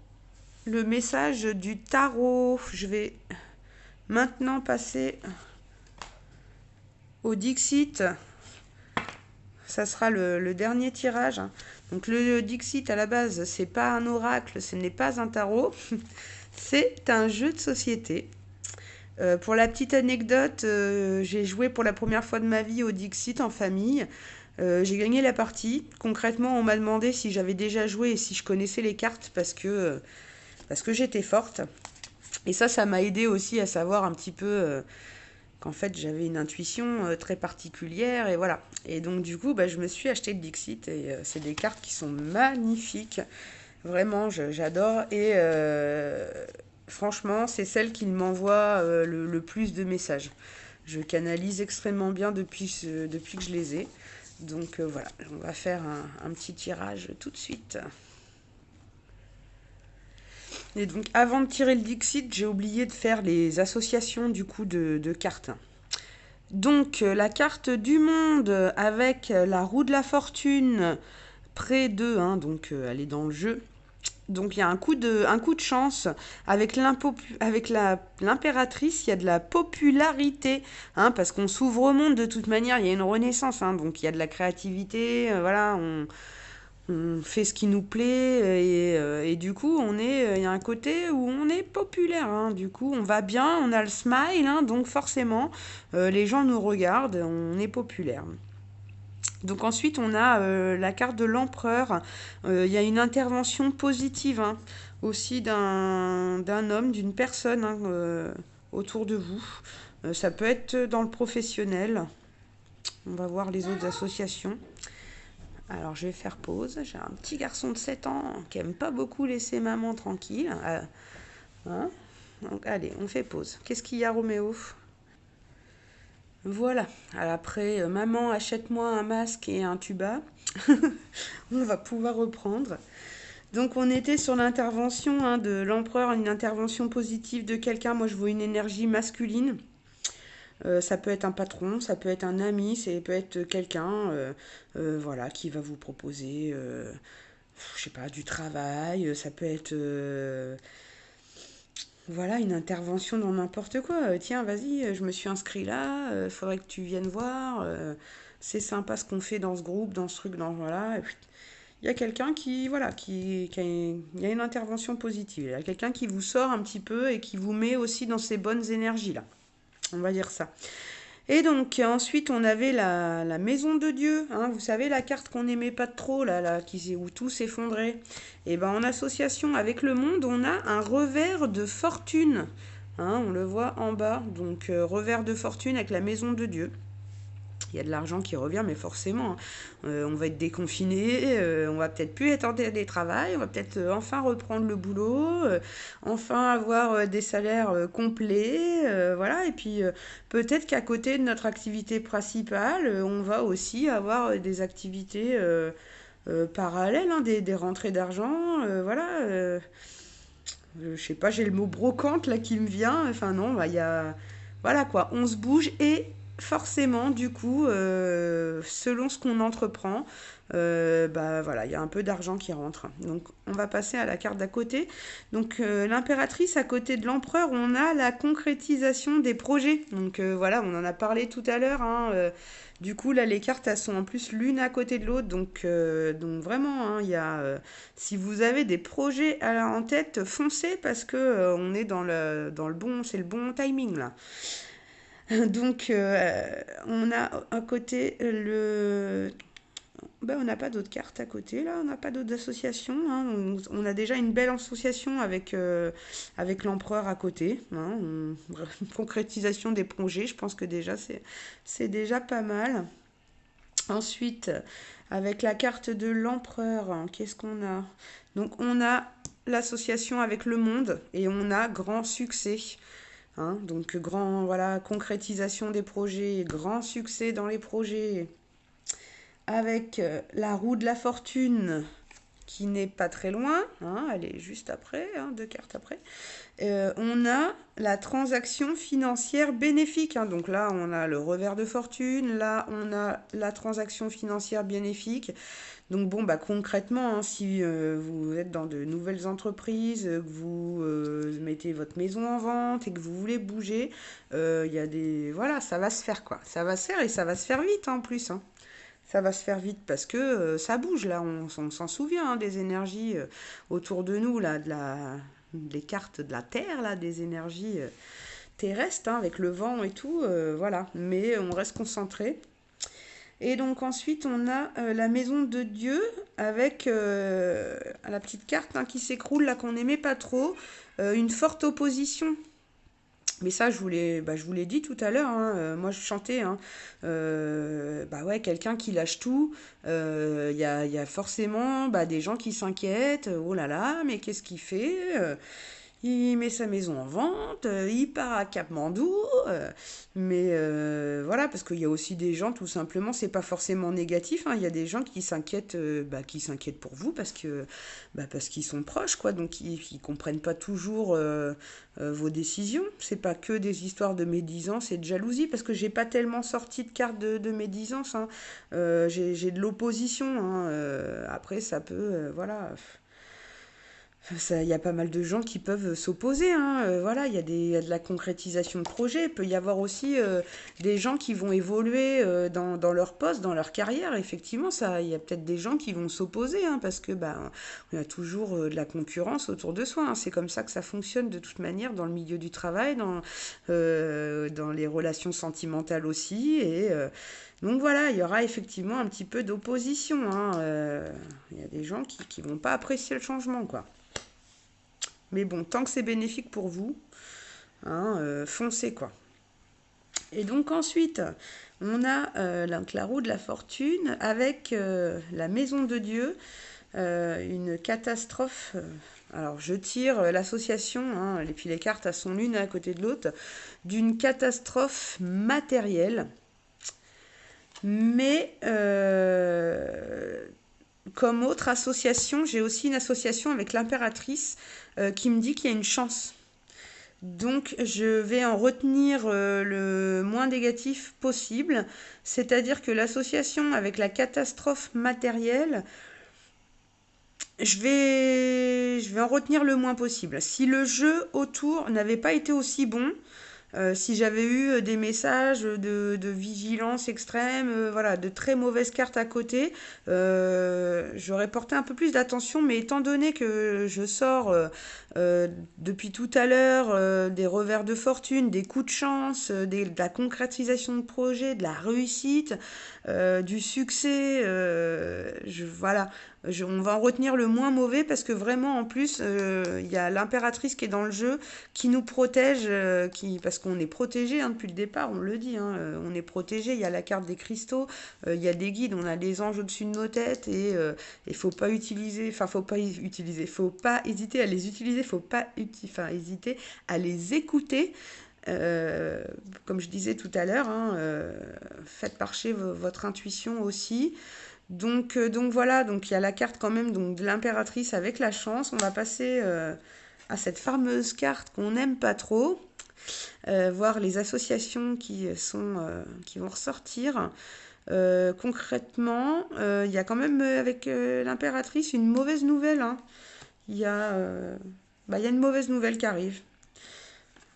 le message du tarot. Je vais maintenant passer au Dixit. Ça sera le dernier tirage. Donc le Dixit à la base, c'est pas un oracle, ce n'est pas un tarot, c'est un jeu de société. Pour la petite anecdote, j'ai joué pour la première fois de ma vie au Dixit en famille. J'ai gagné la partie. Concrètement, on m'a demandé si j'avais déjà joué et si je connaissais les cartes parce que j'étais forte. Et ça m'a aidé aussi à savoir un petit peu qu'en fait j'avais une intuition très particulière et voilà. Et donc du coup, je me suis acheté le Dixit et c'est des cartes qui sont magnifiques. Vraiment, j'adore et franchement, c'est celle qui m'envoie le plus de messages. Je canalise extrêmement bien depuis que je les ai. Donc voilà, on va faire un petit tirage tout de suite. Et donc avant de tirer le Dixit, j'ai oublié de faire les associations du coup de cartes. Donc la carte du monde avec la roue de la fortune près de, hein, donc elle est dans le jeu. Donc il y a un coup de chance avec l'impératrice, il y a de la popularité, hein, parce qu'on s'ouvre au monde de toute manière, il y a une renaissance, hein, donc il y a de la créativité, voilà, on fait ce qui nous plaît et du coup il y a un côté où on est populaire, hein, du coup on va bien, on a le smile, hein, donc forcément les gens nous regardent, on est populaire. Donc ensuite, on a la carte de l'empereur. Il y a une intervention positive, hein, aussi d'un homme, d'une personne, hein, autour de vous. Ça peut être dans le professionnel. On va voir les autres associations. Alors je vais faire pause. J'ai un petit garçon de 7 ans qui aime pas beaucoup laisser maman tranquille. Hein. Donc allez, on fait pause. Qu'est-ce qu'il y a, Roméo ? Voilà. Alors après, maman, achète-moi un masque et un tuba. On va pouvoir reprendre. Donc on était sur l'intervention, hein, de l'empereur, une intervention positive de quelqu'un. Moi je vois une énergie masculine. Ça peut être un patron, ça peut être un ami, ça peut être quelqu'un voilà, qui va vous proposer, je sais pas, du travail. Ça peut être voilà, une intervention dans n'importe quoi. Tiens, vas-y, je me suis inscrit là, faudrait que tu viennes voir. C'est sympa ce qu'on fait dans ce groupe, dans ce truc, dans voilà. Il y a quelqu'un voilà, il y a une intervention positive. Il y a quelqu'un qui vous sort un petit peu et qui vous met aussi dans ces bonnes énergies-là. On va dire ça. Et donc, ensuite, on avait la maison de Dieu, hein, vous savez, la carte qu'on n'aimait pas trop, où tout s'effondrait. Et ben, en association avec le monde, on a un revers de fortune. Hein, on le voit en bas, donc revers de fortune avec la maison de Dieu. Il y a de l'argent qui revient, mais forcément, hein. On va être déconfiné, on va peut-être plus être en télétravail, on va peut-être enfin reprendre le boulot, enfin avoir des salaires complets, voilà. Et puis peut-être qu'à côté de notre activité principale, on va aussi avoir des activités parallèles, hein, des rentrées d'argent, voilà. Je sais pas, j'ai le mot brocante là qui me vient. Enfin non, bah, il y a... Voilà quoi, on se bouge et forcément, du coup, selon ce qu'on entreprend, bah voilà, il y a un peu d'argent qui rentre. Donc on va passer à la carte d'à côté. Donc l'impératrice, à côté de l'empereur, on a la concrétisation des projets. Donc voilà, on en a parlé tout à l'heure, hein, du coup, là, les cartes, elles sont en plus l'une à côté de l'autre. Donc vraiment, hein, il y a, si vous avez des projets en tête, foncez parce que on est dans le bon, c'est le bon timing là. Donc, on a à côté le... Ben, on n'a pas d'autres cartes à côté, là, on n'a pas d'autres associations, hein. On a déjà une belle association avec l'empereur à côté, hein. Concrétisation des projets, je pense que déjà c'est déjà pas mal. Ensuite, avec la carte de l'empereur, hein, qu'est-ce qu'on a? Donc on a l'association avec le monde et on a grand succès. Hein, donc grand, voilà, concrétisation des projets, grand succès dans les projets, avec la roue de la fortune qui n'est pas très loin, hein, elle est juste après, hein, deux cartes après. On a la transaction financière bénéfique, hein, donc là on a le revers de fortune, là on a la transaction financière bénéfique. Donc bon, bah concrètement, hein, si vous êtes dans de nouvelles entreprises, que vous mettez votre maison en vente et que vous voulez bouger, il y a des... Voilà, ça va se faire quoi. Ça va se faire et ça va se faire vite en plus, hein. Ça va se faire vite parce que ça bouge là, on s'en souvient, hein, des énergies autour de nous, là, des cartes de la Terre, là, des énergies terrestres, hein, avec le vent et tout, voilà. Mais on reste concentré. Et donc ensuite, on a la maison de Dieu avec la petite carte, hein, qui s'écroule, là, qu'on n'aimait pas trop, une forte opposition. Mais ça, je vous l'ai dit tout à l'heure, hein, moi je chantais, hein, bah ouais, quelqu'un qui lâche tout, il y a forcément bah, des gens qui s'inquiètent, oh là là, mais qu'est-ce qu'il fait? Il met sa maison en vente, il part à Capmandou, mais voilà, parce qu'il y a aussi des gens, tout simplement, c'est pas forcément négatif, hein, il y a des gens qui s'inquiètent pour vous parce qu'ils sont proches, quoi, donc ils comprennent pas toujours vos décisions. C'est pas que des histoires de médisance et de jalousie, parce que j'ai pas tellement sorti de cartes de médisance, hein. J'ai de l'opposition, hein, après ça peut, voilà. Il y a pas mal de gens qui peuvent s'opposer, hein. Voilà, il y a de la concrétisation de projets. Il peut y avoir aussi des gens qui vont évoluer dans leur poste, dans leur carrière. Effectivement, ça, il y a peut-être des gens qui vont s'opposer, hein, parce que bah, il y a toujours de la concurrence autour de soi, hein. C'est comme ça que ça fonctionne de toute manière dans le milieu du travail, dans les relations sentimentales aussi. Donc voilà, il y aura effectivement un petit peu d'opposition, hein. Il y a des gens qui vont pas apprécier le changement, quoi. Mais bon, tant que c'est bénéfique pour vous, hein, foncez quoi. Et donc ensuite, on a la roue de la fortune avec la maison de Dieu, une catastrophe. Alors je tire l'association, hein, et puis les cartes elles sont l'une à côté de l'autre, d'une catastrophe matérielle. Mais comme autre association, j'ai aussi une association avec l'impératrice qui me dit qu'il y a une chance. Donc je vais en retenir le moins négatif possible, c'est-à-dire que l'association avec la catastrophe matérielle, je vais en retenir le moins possible. Si le jeu autour n'avait pas été aussi bon, Si j'avais eu des messages de vigilance extrême, voilà, de très mauvaises cartes à côté, j'aurais porté un peu plus d'attention, mais étant donné que je sors depuis tout à l'heure des revers de fortune, des coups de chance, de la concrétisation de projets, de la réussite, du succès, voilà, on va en retenir le moins mauvais parce que vraiment en plus il y a l'impératrice qui est dans le jeu, qui nous protège, parce qu'on est protégé hein, depuis le départ, on le dit, hein, on est protégé. Il y a la carte des cristaux, il y a des guides, on a des anges au-dessus de nos têtes et il faut pas utiliser, enfin faut pas utiliser, faut pas hésiter à les utiliser, faut pas hésiter à les écouter. Euh, Comme je disais tout à l'heure, hein, faites marcher votre intuition aussi. Donc voilà, donc il y a la carte quand même donc, de l'impératrice avec la chance. On va passer à cette fameuse carte qu'on n'aime pas trop, voir les associations qui vont ressortir. Concrètement, il y a quand même avec l'impératrice une mauvaise nouvelle. Hein. Il y a, euh, il y a une mauvaise nouvelle qui arrive.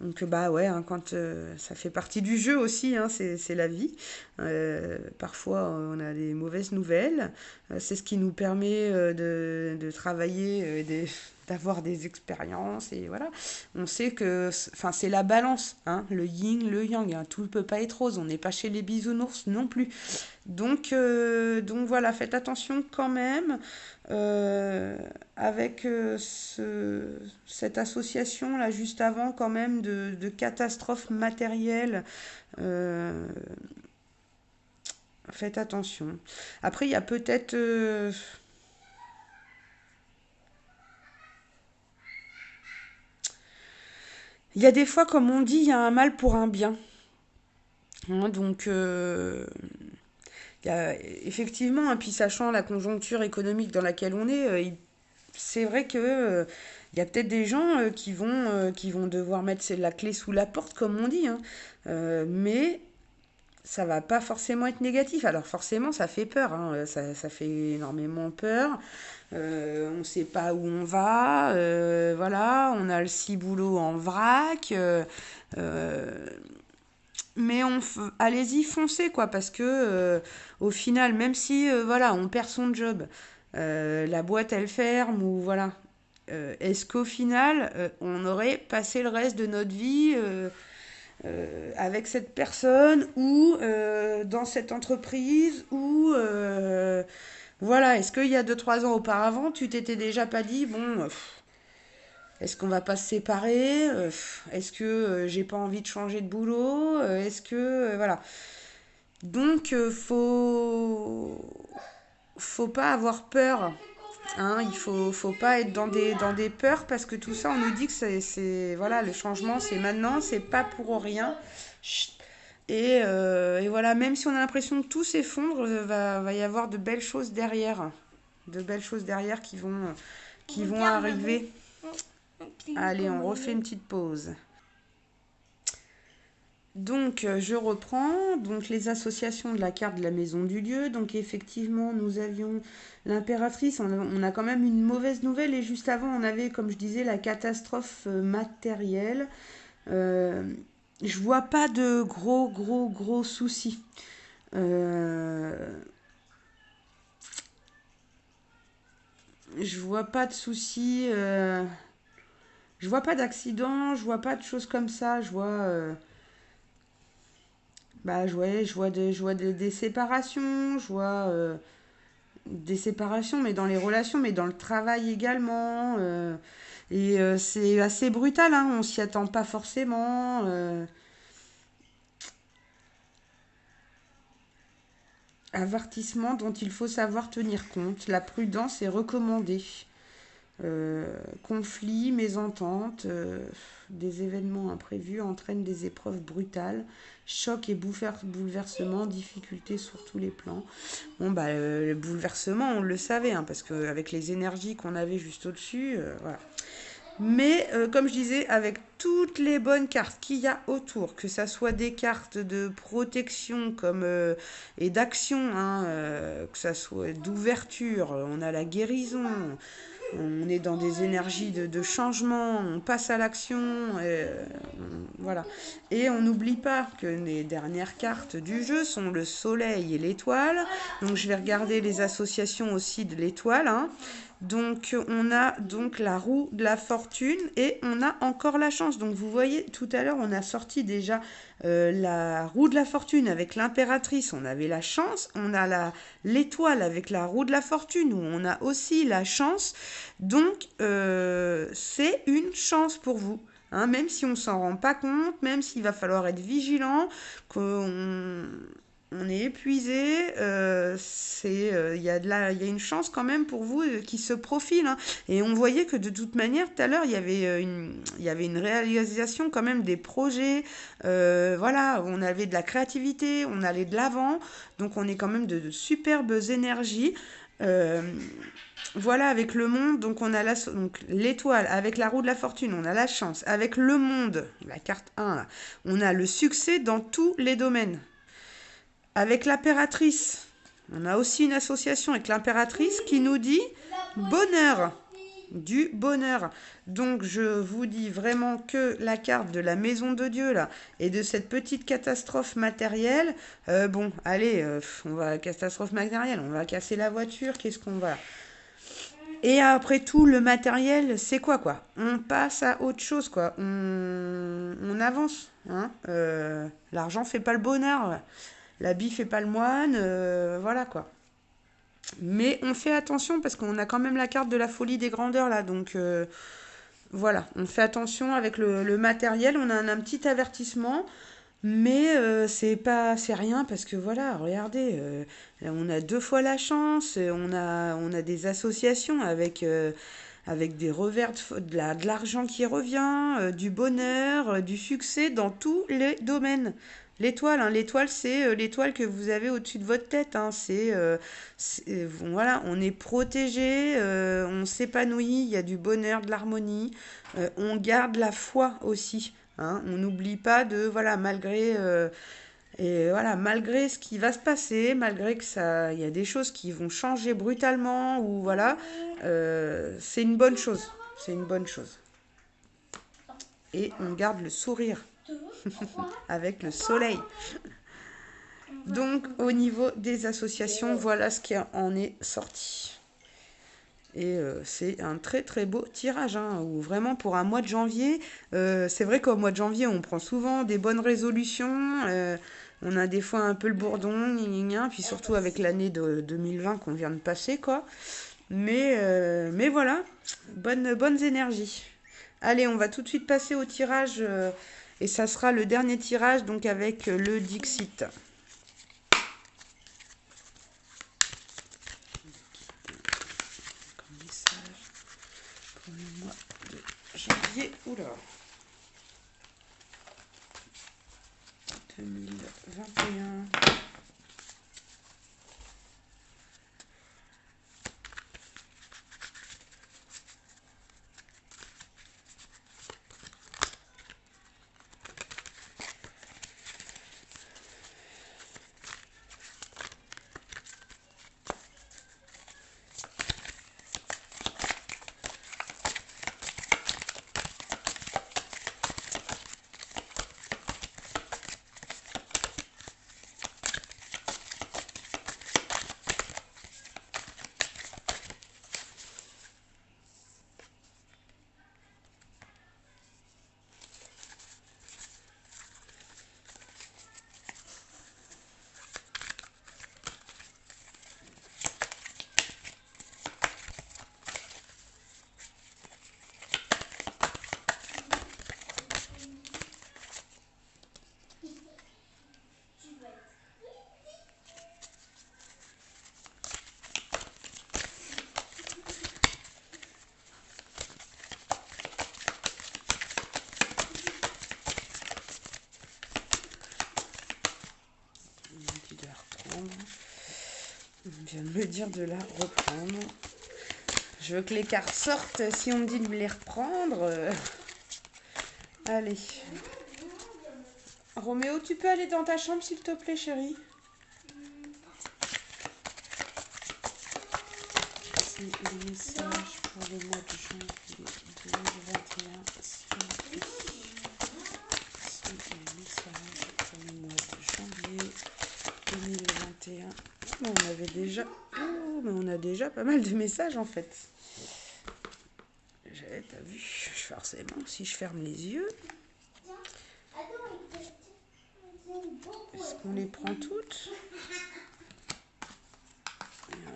Donc bah ouais, hein, quand ça fait partie du jeu aussi, hein, c'est la vie. Parfois on a des mauvaises nouvelles. C'est ce qui nous permet de travailler, d'avoir des expériences et voilà. On sait que, enfin c'est la balance, hein, le yin, le yang. Hein, tout ne peut pas être rose. On n'est pas chez les bisounours non plus. Donc voilà, faites attention quand même euh, avec cette association là juste avant quand même de catastrophes matérielles. Euh, Faites attention. Après, il y a peut-être... il y a des fois, comme on dit, il y a un mal pour un bien. Hein, il y a, effectivement, hein, puis sachant la conjoncture économique dans laquelle on est, c'est vrai que il y a peut-être des gens qui vont devoir mettre la clé sous la porte, comme on dit. Hein. Mais ça va pas forcément être négatif. Alors forcément, ça fait peur. Hein. Ça fait énormément peur. On ne sait pas où on va. Voilà, on a le ciboulot en vrac. Euh, mais allez-y, foncez, quoi, parce que au final, même si voilà, on perd son job, la boîte elle ferme ou voilà, est-ce qu'au final, on aurait passé le reste de notre vie avec cette personne ou dans cette entreprise ou voilà, est-ce qu'il y a 2 3 ans auparavant, tu t'étais déjà pas dit, bon, est-ce qu'on va pas se séparer est-ce que j'ai pas envie de changer de boulot est-ce que voilà. Donc, faut pas avoir peur. Hein, faut pas être dans des peurs parce que tout ça, on nous dit que voilà, le changement, c'est maintenant, c'est pas pour rien. Chut. Et voilà, même si on a l'impression que tout s'effondre, va y avoir de belles choses derrière. De belles choses derrière qui vont arriver. Allez, on refait une petite pause. Donc, je reprends. Donc, les associations de la carte de la maison du lieu. Donc, effectivement, nous avions l'impératrice. On a quand même une mauvaise nouvelle. Et juste avant, on avait, comme je disais, la catastrophe matérielle. Euh, je vois pas de gros soucis. Euh, je vois pas de soucis. Je vois pas d'accident. Je vois pas de choses comme ça. Je vois des séparations. Je vois. Des séparations, mais dans les relations, mais dans le travail également. C'est assez brutal, hein, on s'y attend pas forcément. Avertissement dont il faut savoir tenir compte. La prudence est recommandée. Conflits, mésententes, des événements imprévus entraînent des épreuves brutales, chocs et bouleversements, difficultés sur tous les plans. Bon, bah, le bouleversement, on le savait, hein, parce qu'avec les énergies qu'on avait juste au-dessus, voilà. Mais comme je disais, avec toutes les bonnes cartes qu'il y a autour, que ça soit des cartes de protection comme, et d'action, hein, que ça soit d'ouverture, on a la guérison, On est dans des énergies de changement, on passe à l'action, voilà. Et on n'oublie pas que les dernières cartes du jeu sont le soleil et l'étoile. Donc je vais regarder les associations aussi de l'étoile, hein. Donc on a donc la roue de la fortune et on a encore la chance. Donc vous voyez, tout à l'heure on a sorti déjà la roue de la fortune avec l'impératrice, on avait la chance. On a l'étoile avec la roue de la fortune où on a aussi la chance. Donc c'est une chance pour vous. Hein, même si on s'en rend pas compte, même s'il va falloir être vigilant, qu'on on est épuisé, il y a il y a une chance quand même pour vous qui se profile. Hein. Et on voyait que de toute manière, tout à l'heure, il y avait une réalisation quand même des projets. Voilà, on avait de la créativité, on allait de l'avant. Donc on est quand même de superbes énergies. Euh, voilà, avec le monde, donc on a donc l'étoile, avec la roue de la fortune, on a la chance. Avec le monde, la carte 1, là, on a le succès dans tous les domaines. Avec l'impératrice, on a aussi une association avec l'impératrice qui nous dit bonheur, du bonheur. Donc je vous dis vraiment que la carte de la maison de Dieu là et de cette petite catastrophe matérielle, bon, allez, on va catastrophe matérielle, on va casser la voiture, qu'est-ce qu'on va. Et après tout, le matériel, c'est quoi? On passe à autre chose, quoi. On avance. Hein. L'argent fait pas le bonheur. L'habit fait pas le moine. Voilà, quoi. Mais on fait attention parce qu'on a quand même la carte de la folie des grandeurs, là. Donc, voilà. On fait attention avec le matériel. On a un petit avertissement. Mais c'est rien parce que voilà, regardez, on a deux fois la chance, on a des associations avec des revers de l'argent qui revient, du bonheur, du succès dans tous les domaines. L'étoile, hein, l'étoile, c'est l'étoile que vous avez au-dessus de votre tête. Hein, voilà, on est protégé, on s'épanouit, il y a du bonheur, de l'harmonie. On garde la foi aussi. Hein, on n'oublie pas de, voilà, malgré ce qui va se passer, malgré que ça, il y a des choses qui vont changer brutalement, ou voilà, c'est une bonne chose. C'est une bonne chose. Et on garde le sourire avec le soleil. Donc, au niveau des associations, voilà ce qui en est sorti. Et c'est un très très beau tirage, hein, où vraiment pour un mois de janvier, c'est vrai qu'au mois de janvier, on prend souvent des bonnes résolutions, on a des fois un peu le bourdon, puis surtout avec l'année de 2020 qu'on vient de passer, quoi. Mais voilà, bonnes énergies. Allez, on va tout de suite passer au tirage, et ça sera le dernier tirage, donc avec le Dixit. Pour le mois de janvier, oula, 2021. On vient de me dire de la reprendre. Je veux que les cartes sortent. Si on me dit de me les reprendre. Allez. Roméo, tu peux aller dans ta chambre, s'il te plaît, chérie? les messages pour le mois de janvier 2021. C'est les messages pour le mois de janvier 2021. Bon, on avait déjà... Oh, mais on a déjà pas mal de messages en fait. T'as vu, forcément, si je ferme les yeux... Est-ce qu'on les prend toutes?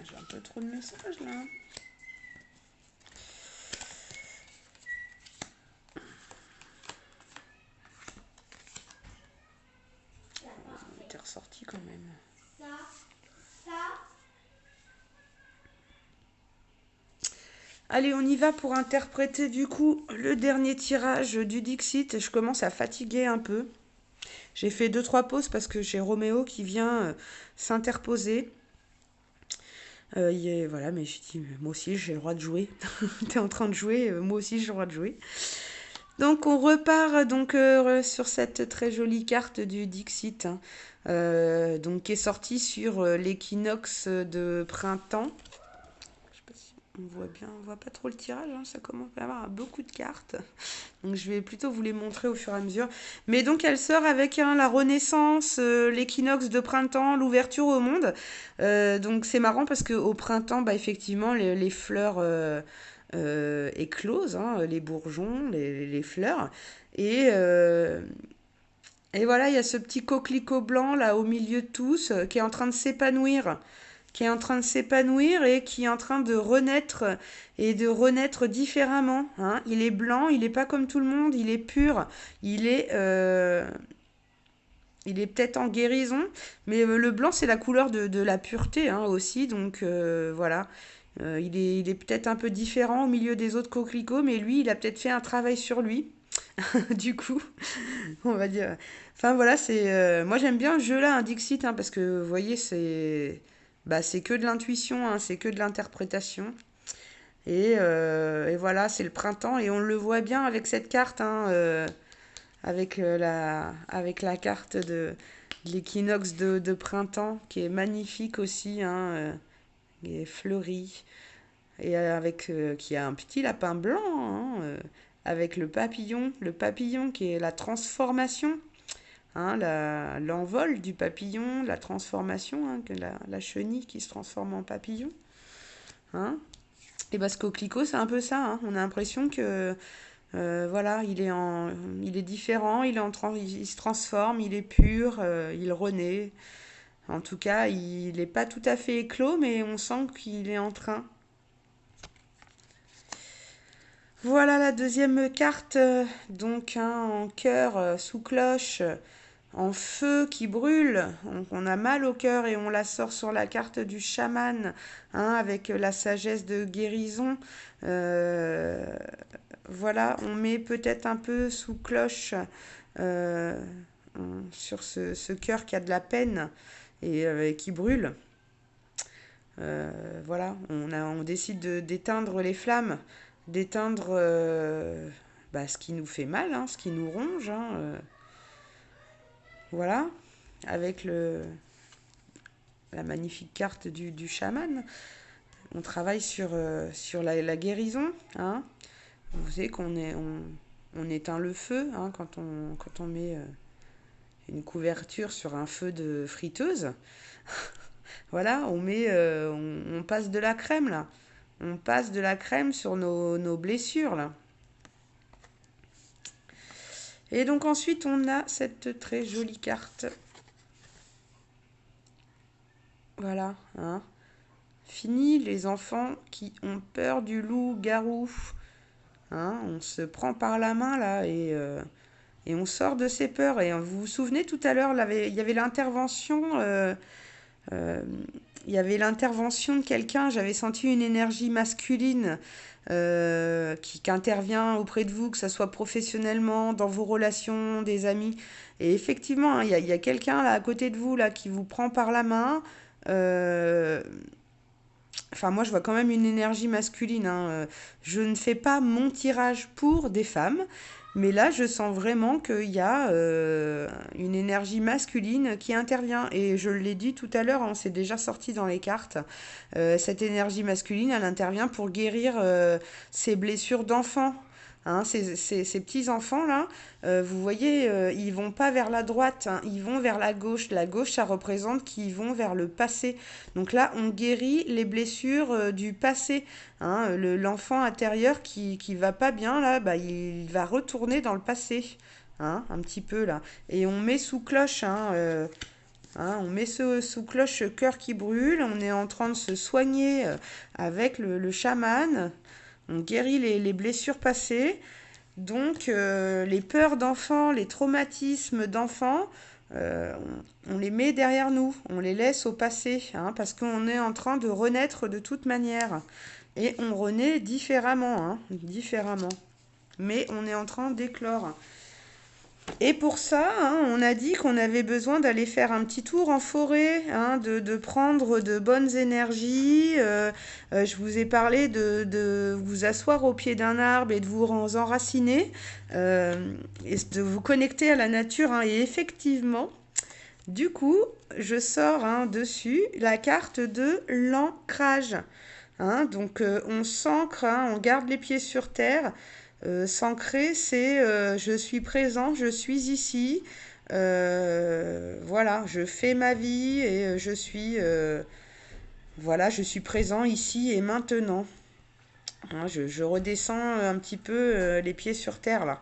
J'ai un peu trop de messages là. On était ressorti quand même. Allez, on y va pour interpréter du coup le dernier tirage du Dixit. Je commence à fatiguer un peu. J'ai fait 2-3 pauses parce que j'ai Roméo qui vient s'interposer. Voilà, mais je dis, moi aussi j'ai le droit de jouer. T'es en train de jouer, moi aussi j'ai le droit de jouer. Donc on repart donc sur cette très jolie carte du Dixit, hein, donc qui est sortie sur l'équinoxe de printemps. Je sais pas si on voit bien, on voit pas trop le tirage, hein, ça commence à avoir beaucoup de cartes. Donc je vais plutôt vous les montrer au fur et à mesure. Mais donc elle sort avec la renaissance, l'équinoxe de printemps, l'ouverture au monde. Donc c'est marrant parce qu'au printemps, bah, effectivement, les fleurs éclosent, hein, les bourgeons, les fleurs. Et, euh, et voilà, il y a ce petit coquelicot blanc là au milieu de tous qui est en train de s'épanouir et qui est en train de renaître et de renaître différemment, hein. Il est blanc, il n'est pas comme tout le monde, il est pur, il est, euh, il est peut-être en guérison, mais le blanc c'est la couleur de la pureté, hein, aussi, donc voilà. Il est peut-être un peu différent au milieu des autres coquelicots, mais lui il a peut-être fait un travail sur lui, du coup, on va dire. Enfin voilà, moi j'aime bien ce jeu-là, un Dixit, hein, parce que vous voyez, c'est que de l'intuition, hein, c'est que de l'interprétation. Et voilà, c'est le printemps et on le voit bien avec cette carte, hein, avec la carte de l'équinoxe de printemps qui est magnifique aussi, hein, qui est fleurie et qui a un petit lapin blanc, hein, avec le papillon qui est la transformation. Hein, l'envol du papillon, la transformation, hein, que la chenille qui se transforme en papillon. Hein. Et bah, ce coquelicot, c'est un peu ça, hein. On a l'impression que voilà, il est différent, il se transforme, il est pur, il renaît. En tout cas, il n'est pas tout à fait éclos, mais on sent qu'il est en train. Voilà la deuxième carte, donc, hein, en cœur, sous cloche, en feu qui brûle. Donc on a mal au cœur et on la sort sur la carte du chaman, hein, avec la sagesse de guérison. Euh, voilà, on met peut-être un peu sous cloche euh, sur ce cœur qui a de la peine et qui brûle. Voilà, on décide d'éteindre les flammes, d'éteindre bah, ce qui nous fait mal, hein, ce qui nous ronge, hein, voilà, avec la magnifique carte du chaman. On travaille sur la guérison, hein. Vous savez on éteint le feu, hein, quand on met une couverture sur un feu de friteuse. Voilà, on passe de la crème là. On passe de la crème sur nos blessures là. Et donc ensuite on a cette très jolie carte. Voilà, hein. Fini les enfants qui ont peur du loup-garou. Hein, on se prend par la main là et on sort de ses peurs. Et vous vous souvenez tout à l'heure, il y avait l'intervention. Euh, il y avait l'intervention de quelqu'un, j'avais senti une énergie masculine qui intervient auprès de vous, que ce soit professionnellement, dans vos relations, des amis. Et effectivement, hein, il y a quelqu'un là à côté de vous là qui vous prend par la main. Euh, Enfin, moi, je vois quand même une énergie masculine, hein. Je ne fais pas mon tirage pour des femmes, mais là, je sens vraiment qu'il y a une énergie masculine qui intervient. Et je l'ai dit tout à l'heure, on s'est déjà sorti dans les cartes. Cette énergie masculine, elle intervient pour guérir ces blessures d'enfants. Hein, ces petits enfants là, vous voyez, ils vont pas vers la droite, hein, ils vont vers la gauche. La gauche, ça représente qu'ils vont vers le passé. Donc là, on guérit les blessures du passé. Hein, l'enfant intérieur qui va pas bien là, bah, il va retourner dans le passé. Hein, un petit peu là. Et on met sous cloche, hein, on met sous cloche cœur qui brûle. On est en train de se soigner avec le chaman. On guérit les blessures passées. Donc, les peurs d'enfants, les traumatismes d'enfants, on les met derrière nous, on les laisse au passé, hein, parce qu'on est en train de renaître de toute manière. Et on renaît différemment, hein, différemment. Mais on est en train d'éclore. Et pour ça, hein, on a dit qu'on avait besoin d'aller faire un petit tour en forêt, hein, de prendre de bonnes énergies. Je vous ai parlé de vous asseoir au pied d'un arbre et de vous enraciner, et de vous connecter à la nature, hein. Et effectivement, du coup, je sors, hein, dessus la carte de l'ancrage. Hein. Donc, on s'ancre, hein, on garde les pieds sur terre. S'ancrer, c'est je suis présent, je suis ici. Voilà, je fais ma vie et voilà, je suis présent ici et maintenant. Hein, je redescends un petit peu les pieds sur terre là.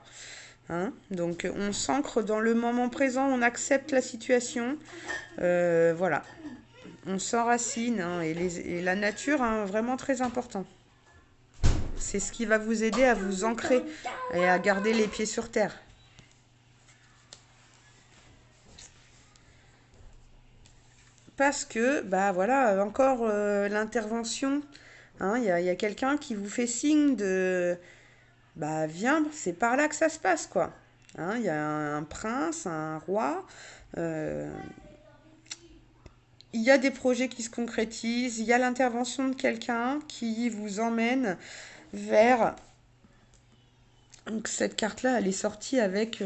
Hein. Donc on s'ancre dans le moment présent, on accepte la situation. Voilà, on s'enracine, hein, et la nature, hein, vraiment très important. C'est ce qui va vous aider à vous ancrer et à garder les pieds sur terre. Parce que, bah voilà, encore l'intervention. Hein, il y a quelqu'un qui vous fait signe de, bah viens, c'est par là que ça se passe, quoi. Hein, il y a un prince, un roi. euh, il y a des projets qui se concrétisent. Il y a l'intervention de quelqu'un qui vous emmène vers. Donc cette carte-là, elle est sortie avec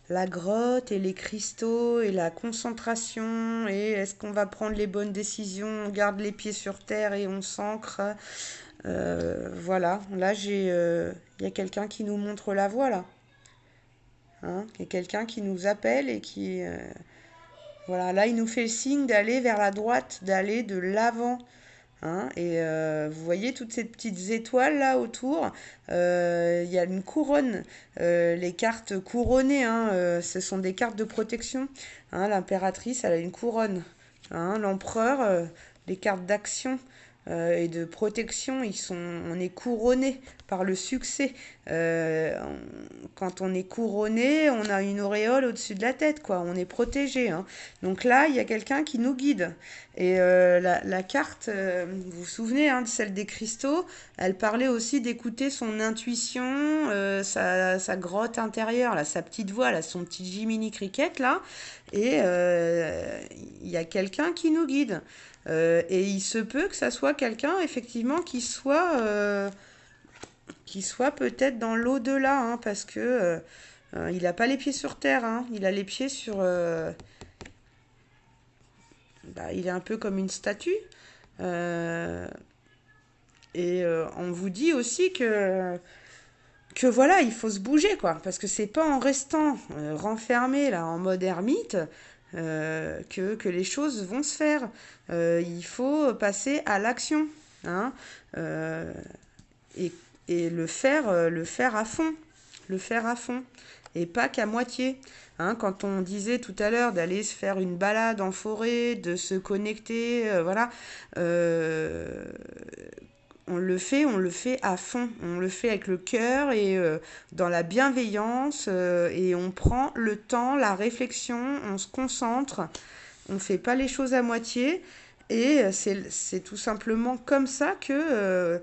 la grotte et les cristaux et la concentration et est-ce qu'on va prendre les bonnes décisions, on garde les pieds sur terre et on s'ancre. Voilà, là il y a quelqu'un qui nous montre la voie là. Hein, il y a quelqu'un qui nous appelle et qui... voilà, là il nous fait le signe d'aller vers la droite, d'aller de l'avant. Hein, et vous voyez toutes ces petites étoiles là autour. Il y a une couronne. Les cartes couronnées, hein, ce sont des cartes de protection. Hein, l'impératrice, elle a une couronne. Hein, l'empereur, les cartes d'action et de protection, on est couronné par le succès. Quand on est couronné, on a une auréole au-dessus de la tête, quoi. On est protégé. Hein. Donc là, il y a quelqu'un qui nous guide. Et la carte, vous vous souvenez, hein, de celle des cristaux, elle parlait aussi d'écouter son intuition, sa grotte intérieure, là, sa petite voix, là, son petit Jiminy Cricket, là. Et il y a quelqu'un qui nous guide. Et il se peut que ça soit quelqu'un, effectivement, qui soit peut-être dans l'au-delà, hein, parce que il n'a pas les pieds sur terre, hein, il a les pieds sur... bah, il est un peu comme une statue. Euh, et on vous dit aussi que voilà, il faut se bouger, quoi. Parce que c'est pas en restant renfermé, là, en mode ermite, que les choses vont se faire. Il faut passer à l'action. Hein, euh, et, et le faire à fond. Le faire à fond. Et pas qu'à moitié. Hein, quand on disait tout à l'heure d'aller se faire une balade en forêt, de se connecter, voilà, euh, on le fait à fond, on le fait avec le cœur et dans la bienveillance et on prend le temps, la réflexion, on se concentre, on ne fait pas les choses à moitié et c'est tout simplement comme ça que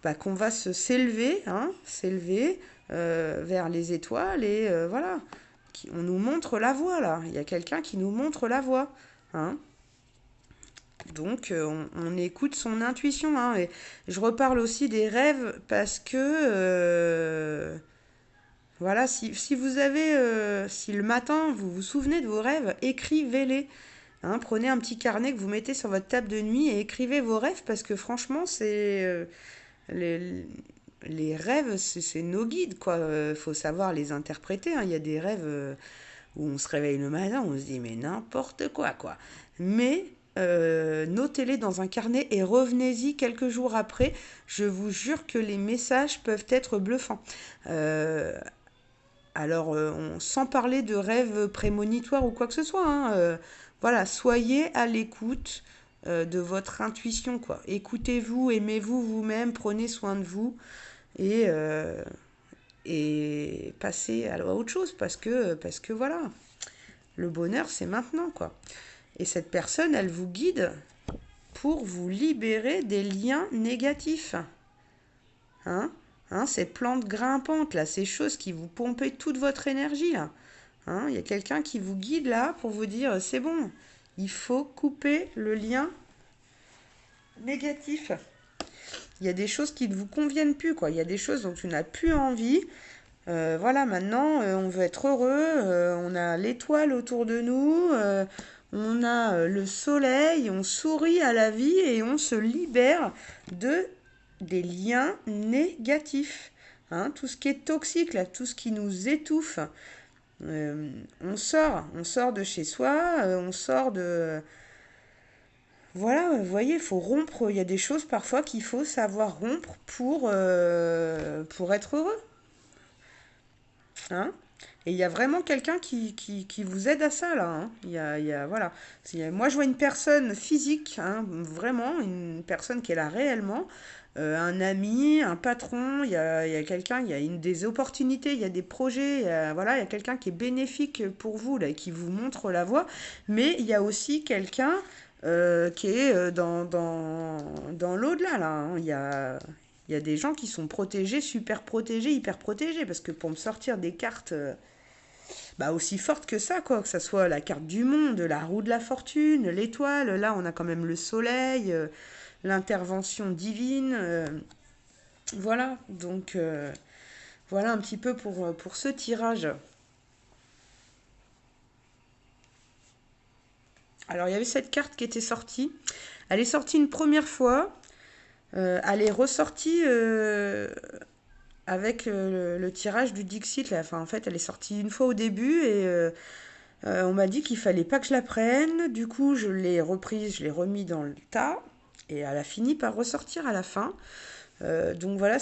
bah, qu'on va s'élever, hein, s'élever vers les étoiles et voilà, on nous montre la voie là, il y a quelqu'un qui nous montre la voie, hein. Donc, on écoute son intuition, hein. Et je reparle aussi des rêves parce que, voilà, si vous avez, si le matin vous vous souvenez de vos rêves, écrivez-les. Hein. Prenez un petit carnet que vous mettez sur votre table de nuit et écrivez vos rêves parce que franchement, les, les rêves, c'est nos guides, quoi. Faut savoir les interpréter, hein. Il y a des rêves où on se réveille le matin, on se dit mais n'importe quoi, quoi. Mais notez-les dans un carnet et revenez-y quelques jours après. Je vous jure que les messages peuvent être bluffants. Euh, alors, sans parler de rêves prémonitoires ou quoi que ce soit, hein, voilà, soyez à l'écoute de votre intuition, quoi. Écoutez-vous, aimez-vous vous-même, prenez soin de vous et, euh, et passez à autre chose parce que voilà, le bonheur, c'est maintenant, quoi. Et cette personne, elle vous guide pour vous libérer des liens négatifs. Hein, hein, ces plantes grimpantes, là, ces choses qui vous pompent toute votre énergie, là. Hein, il y a quelqu'un qui vous guide, là, pour vous dire, c'est bon, il faut couper le lien négatif. Il y a des choses qui ne vous conviennent plus, quoi. Il y a des choses dont tu n'as plus envie. Voilà, maintenant, on veut être heureux, on a l'étoile autour de nous, on a le soleil, on sourit à la vie et on se libère de des liens négatifs. Hein, tout ce qui est toxique, là, tout ce qui nous étouffe. On sort de chez soi, on sort de... Voilà, vous voyez, il faut rompre. Il y a des choses parfois qu'il faut savoir rompre pour être heureux. Hein. Et il y a vraiment quelqu'un qui vous aide à ça, là. Hein. Voilà. Moi, je vois une personne physique, hein, vraiment, une personne qui est là réellement, un ami, un patron, il y a quelqu'un, il y a des opportunités, il y a des projets, voilà, il y a quelqu'un qui est bénéfique pour vous, là, et qui vous montre la voie. Mais il y a aussi quelqu'un qui est dans l'au-delà, là. Hein. Il y a des gens qui sont protégés, super protégés, hyper protégés, parce que pour me sortir des cartes bah, aussi fortes que ça, quoi, que ça soit la carte du monde, la roue de la fortune, l'étoile, là on a quand même le soleil, l'intervention divine, voilà, donc voilà un petit peu pour ce tirage. Alors il y avait cette carte qui était sortie, elle est sortie une première fois, elle est ressortie avec le tirage du Dixit, là. Enfin, en fait, elle est sortie une fois au début et on m'a dit qu'il fallait pas que je la prenne. Du coup, je l'ai reprise, je l'ai remis dans le tas et elle a fini par ressortir à la fin. Donc voilà,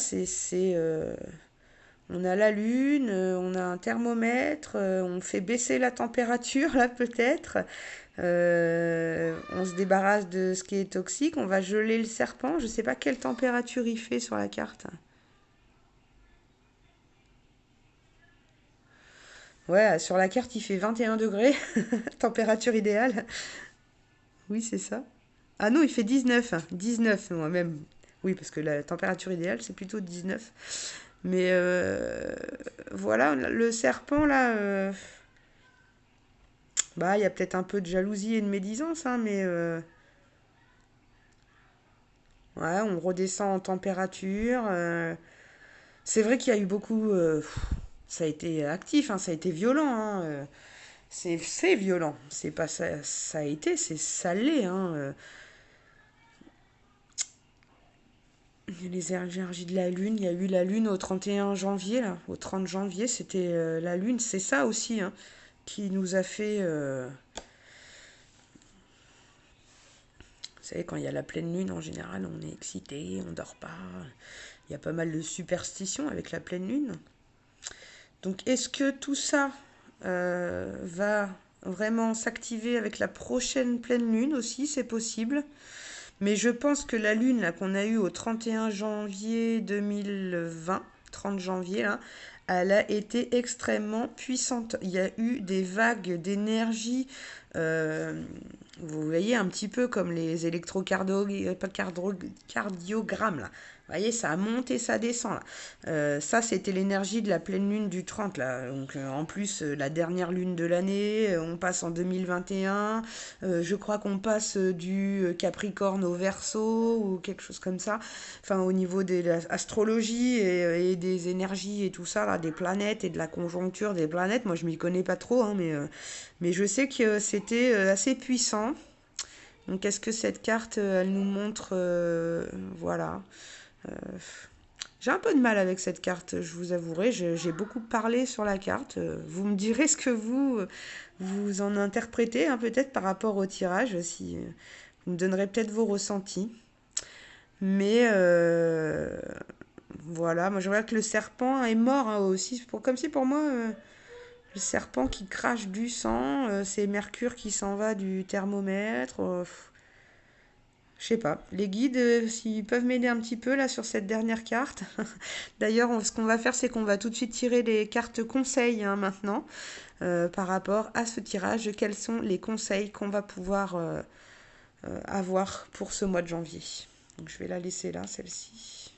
on a la lune, on a un thermomètre, on fait baisser la température là peut-être. On se débarrasse de ce qui est toxique. On va geler le serpent. Je sais pas quelle température il fait sur la carte. Ouais, sur la carte, il fait 21 degrés, température idéale. Oui, c'est ça. Ah non, il fait 19. 19, moi-même. Oui, parce que la température idéale, c'est plutôt 19. Mais voilà, le serpent, là, bah, il y a peut-être un peu de jalousie et de médisance, hein, mais ouais, on redescend en température. C'est vrai qu'il y a eu beaucoup... ça a été actif, hein, ça a été violent, hein. C'est violent. C'est pas ça, ça a été, c'est ça l'est. Hein. Les énergies de la Lune, il y a eu la Lune au 31 janvier, là, au 30 janvier, c'était la Lune. C'est ça aussi hein, qui nous a fait. Vous savez, quand il y a la pleine Lune, en général, on est excité, on dort pas. Il y a pas mal de superstitions avec la pleine Lune. Donc, est-ce que tout ça va vraiment s'activer avec la prochaine pleine Lune aussi? C'est possible. Mais je pense que la lune là, qu'on a eue au 31 janvier 2020, 30 janvier, là, elle a été extrêmement puissante. Il y a eu des vagues d'énergie. euh, Vous voyez un petit peu comme les électrocardiogrammes là. Vous voyez, ça monte et ça descend là. Ça, c'était l'énergie de la pleine lune du 30 là. Donc en plus, la dernière lune de l'année, on passe en 2021. Je crois qu'on passe du Capricorne au Verseau ou quelque chose comme ça. Enfin, au niveau de l'astrologie et des énergies et tout ça, là, des planètes et de la conjoncture des planètes. Moi, je m'y connais pas trop, hein, mais je sais que c'était assez puissant. Donc, est-ce que cette carte, elle nous montre, voilà. Euh, j'ai un peu de mal avec cette carte, je vous avouerai. J'ai beaucoup parlé sur la carte. Vous me direz ce que vous en interprétez, hein, peut-être par rapport au tirage, si vous me donnerez peut-être vos ressentis. Mais voilà, moi je vois que le serpent est mort, hein, aussi. Comme si pour moi, le serpent qui crache du sang, c'est Mercure qui s'en va du thermomètre. Je sais pas. Les guides, s'ils peuvent m'aider un petit peu là sur cette dernière carte. D'ailleurs, ce qu'on va faire, c'est qu'on va tout de suite tirer les cartes conseils, hein, maintenant, par rapport à ce tirage. Quels sont les conseils qu'on va pouvoir avoir pour ce mois de janvier? Donc, je vais la laisser là, celle-ci.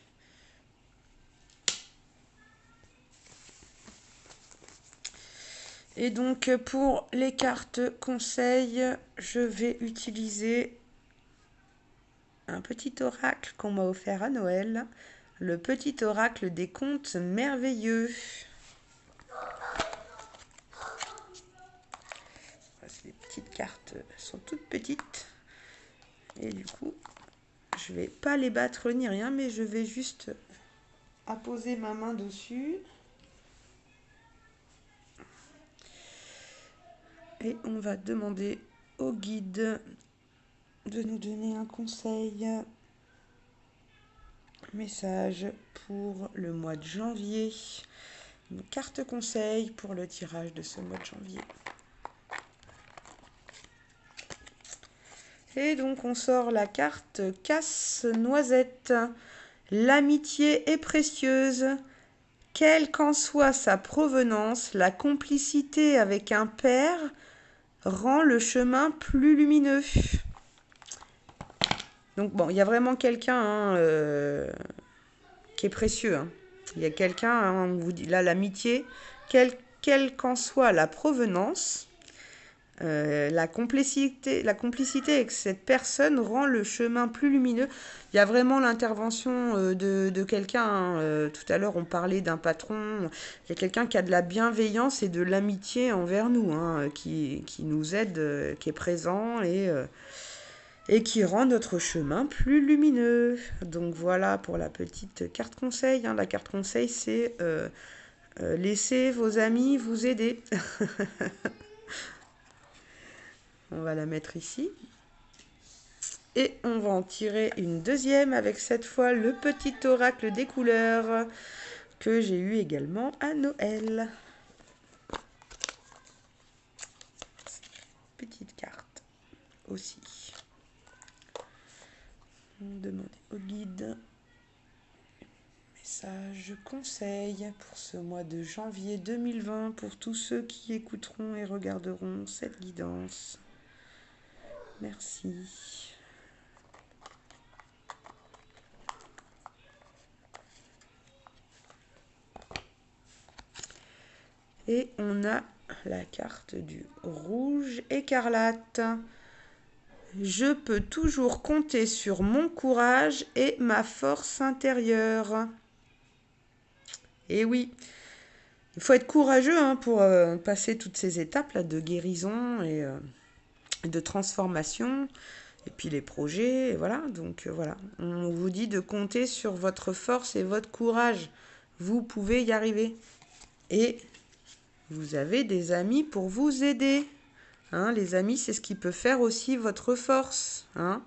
Et donc, pour les cartes conseils, je vais utiliser un petit oracle qu'on m'a offert à Noël. Le petit oracle des contes merveilleux. Les petites cartes sont toutes petites. Et du coup, je vais pas les battre ni rien, mais je vais juste apposer ma main dessus. Et on va demander au guide de nous donner un conseil, message pour le mois de janvier. Une carte conseil pour le tirage de ce mois de janvier. Et donc on sort la carte casse-noisette. L'amitié est précieuse. Quelle qu'en soit sa provenance, la complicité avec un père rend le chemin plus lumineux. Donc bon, il y a vraiment quelqu'un, hein, qui est précieux, hein. Il y a quelqu'un, hein, on vous dit là, l'amitié, quelle qu'en soit la provenance, la complicité avec cette personne rend le chemin plus lumineux. Il y a vraiment l'intervention de quelqu'un, hein. Tout à l'heure, on parlait d'un patron. Il y a quelqu'un qui a de la bienveillance et de l'amitié envers nous, hein, qui nous aide, qui est présent et qui rend notre chemin plus lumineux. Donc voilà pour la petite carte conseil, hein. La carte conseil, c'est laissez vos amis vous aider. On va la mettre ici. Et on va en tirer une deuxième avec cette fois le petit oracle des couleurs que j'ai eu également à Noël. Petite carte aussi. On demande au guide message conseil pour ce mois de janvier 2020 pour tous ceux qui écouteront et regarderont cette guidance. Merci. Et on a la carte du rouge écarlate. Je peux toujours compter sur mon courage et ma force intérieure. Et oui, il faut être courageux, hein, pour passer toutes ces étapes là de guérison et de transformation. Et puis les projets, et voilà. Donc voilà, on vous dit de compter sur votre force et votre courage. Vous pouvez y arriver. Et vous avez des amis pour vous aider. Hein, les amis, c'est ce qui peut faire aussi votre force. Hein.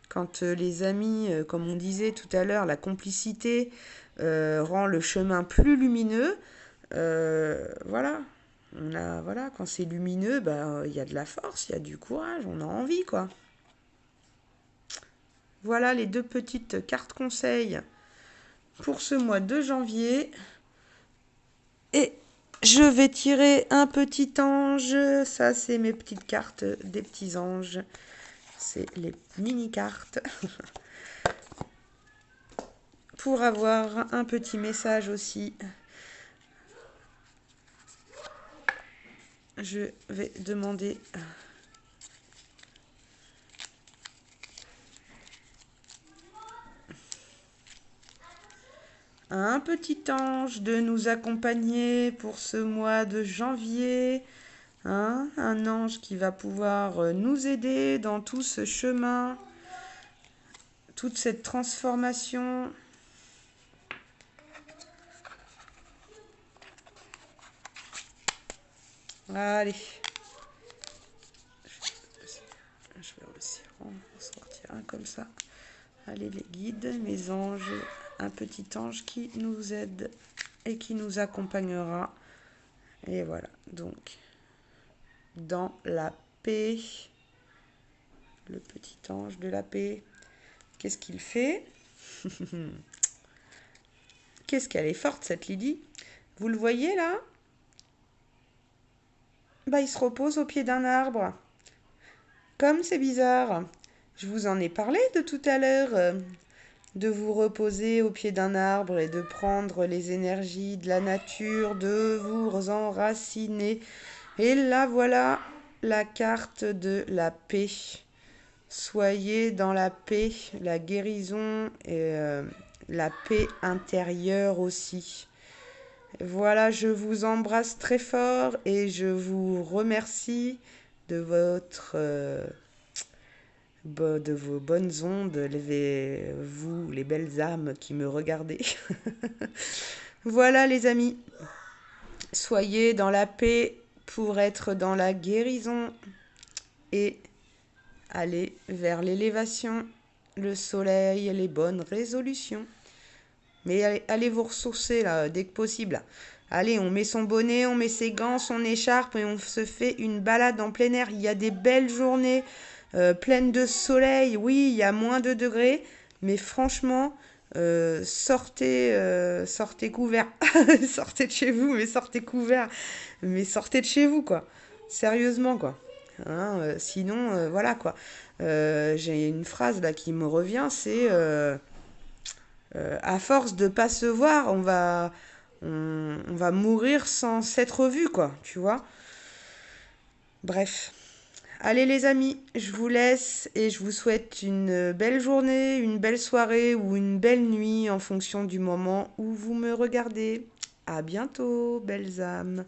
Quand les amis, comme on disait tout à l'heure, la complicité rend le chemin plus lumineux. Voilà. Voilà, quand c'est lumineux, bah, y a de la force, il y a du courage, on a envie, quoi. Voilà les deux petites cartes conseils pour ce mois de janvier. Et je vais tirer un petit ange. Ça, c'est mes petites cartes des petits anges. C'est les mini-cartes pour avoir un petit message aussi. Je vais demander à un petit ange de nous accompagner pour ce mois de janvier. Hein, un ange qui va pouvoir nous aider dans tout ce chemin, toute cette transformation. Allez. Je vais aussi en sortir un comme ça. Allez les guides, mes anges, un petit ange qui nous aide et qui nous accompagnera. Et voilà, donc dans la paix, le petit ange de la paix, qu'est-ce qu'il fait? Qu'est-ce qu'elle est forte cette Lydie? Vous le voyez là? Bah, il se repose au pied d'un arbre. Comme c'est bizarre. Je vous en ai parlé de tout à l'heure. De vous reposer au pied d'un arbre et de prendre les énergies de la nature, de vous enraciner. Et là, voilà la carte de la paix. Soyez dans la paix, la guérison et la paix intérieure aussi. Voilà, je vous embrasse très fort et je vous remercie de de vos bonnes ondes, vous, les belles âmes qui me regardez. Voilà les amis, soyez dans la paix pour être dans la guérison et aller vers l'élévation, le soleil, les bonnes résolutions. Mais allez vous ressourcer là, dès que possible. Allez, on met son bonnet, on met ses gants, son écharpe et on se fait une balade en plein air. Il y a des belles journées pleines de soleil. Oui, il y a moins de degrés, mais franchement, sortez couverts. Sortez de chez vous, mais sortez couverts. Mais sortez de chez vous, quoi. Sérieusement, quoi. Hein, sinon, voilà, quoi. J'ai une phrase là qui me revient, c'est à force de pas se voir, on va mourir sans s'être vu, quoi, tu vois. Bref. Allez les amis, je vous laisse et je vous souhaite une belle journée, une belle soirée ou une belle nuit en fonction du moment où vous me regardez. À bientôt, belles âmes.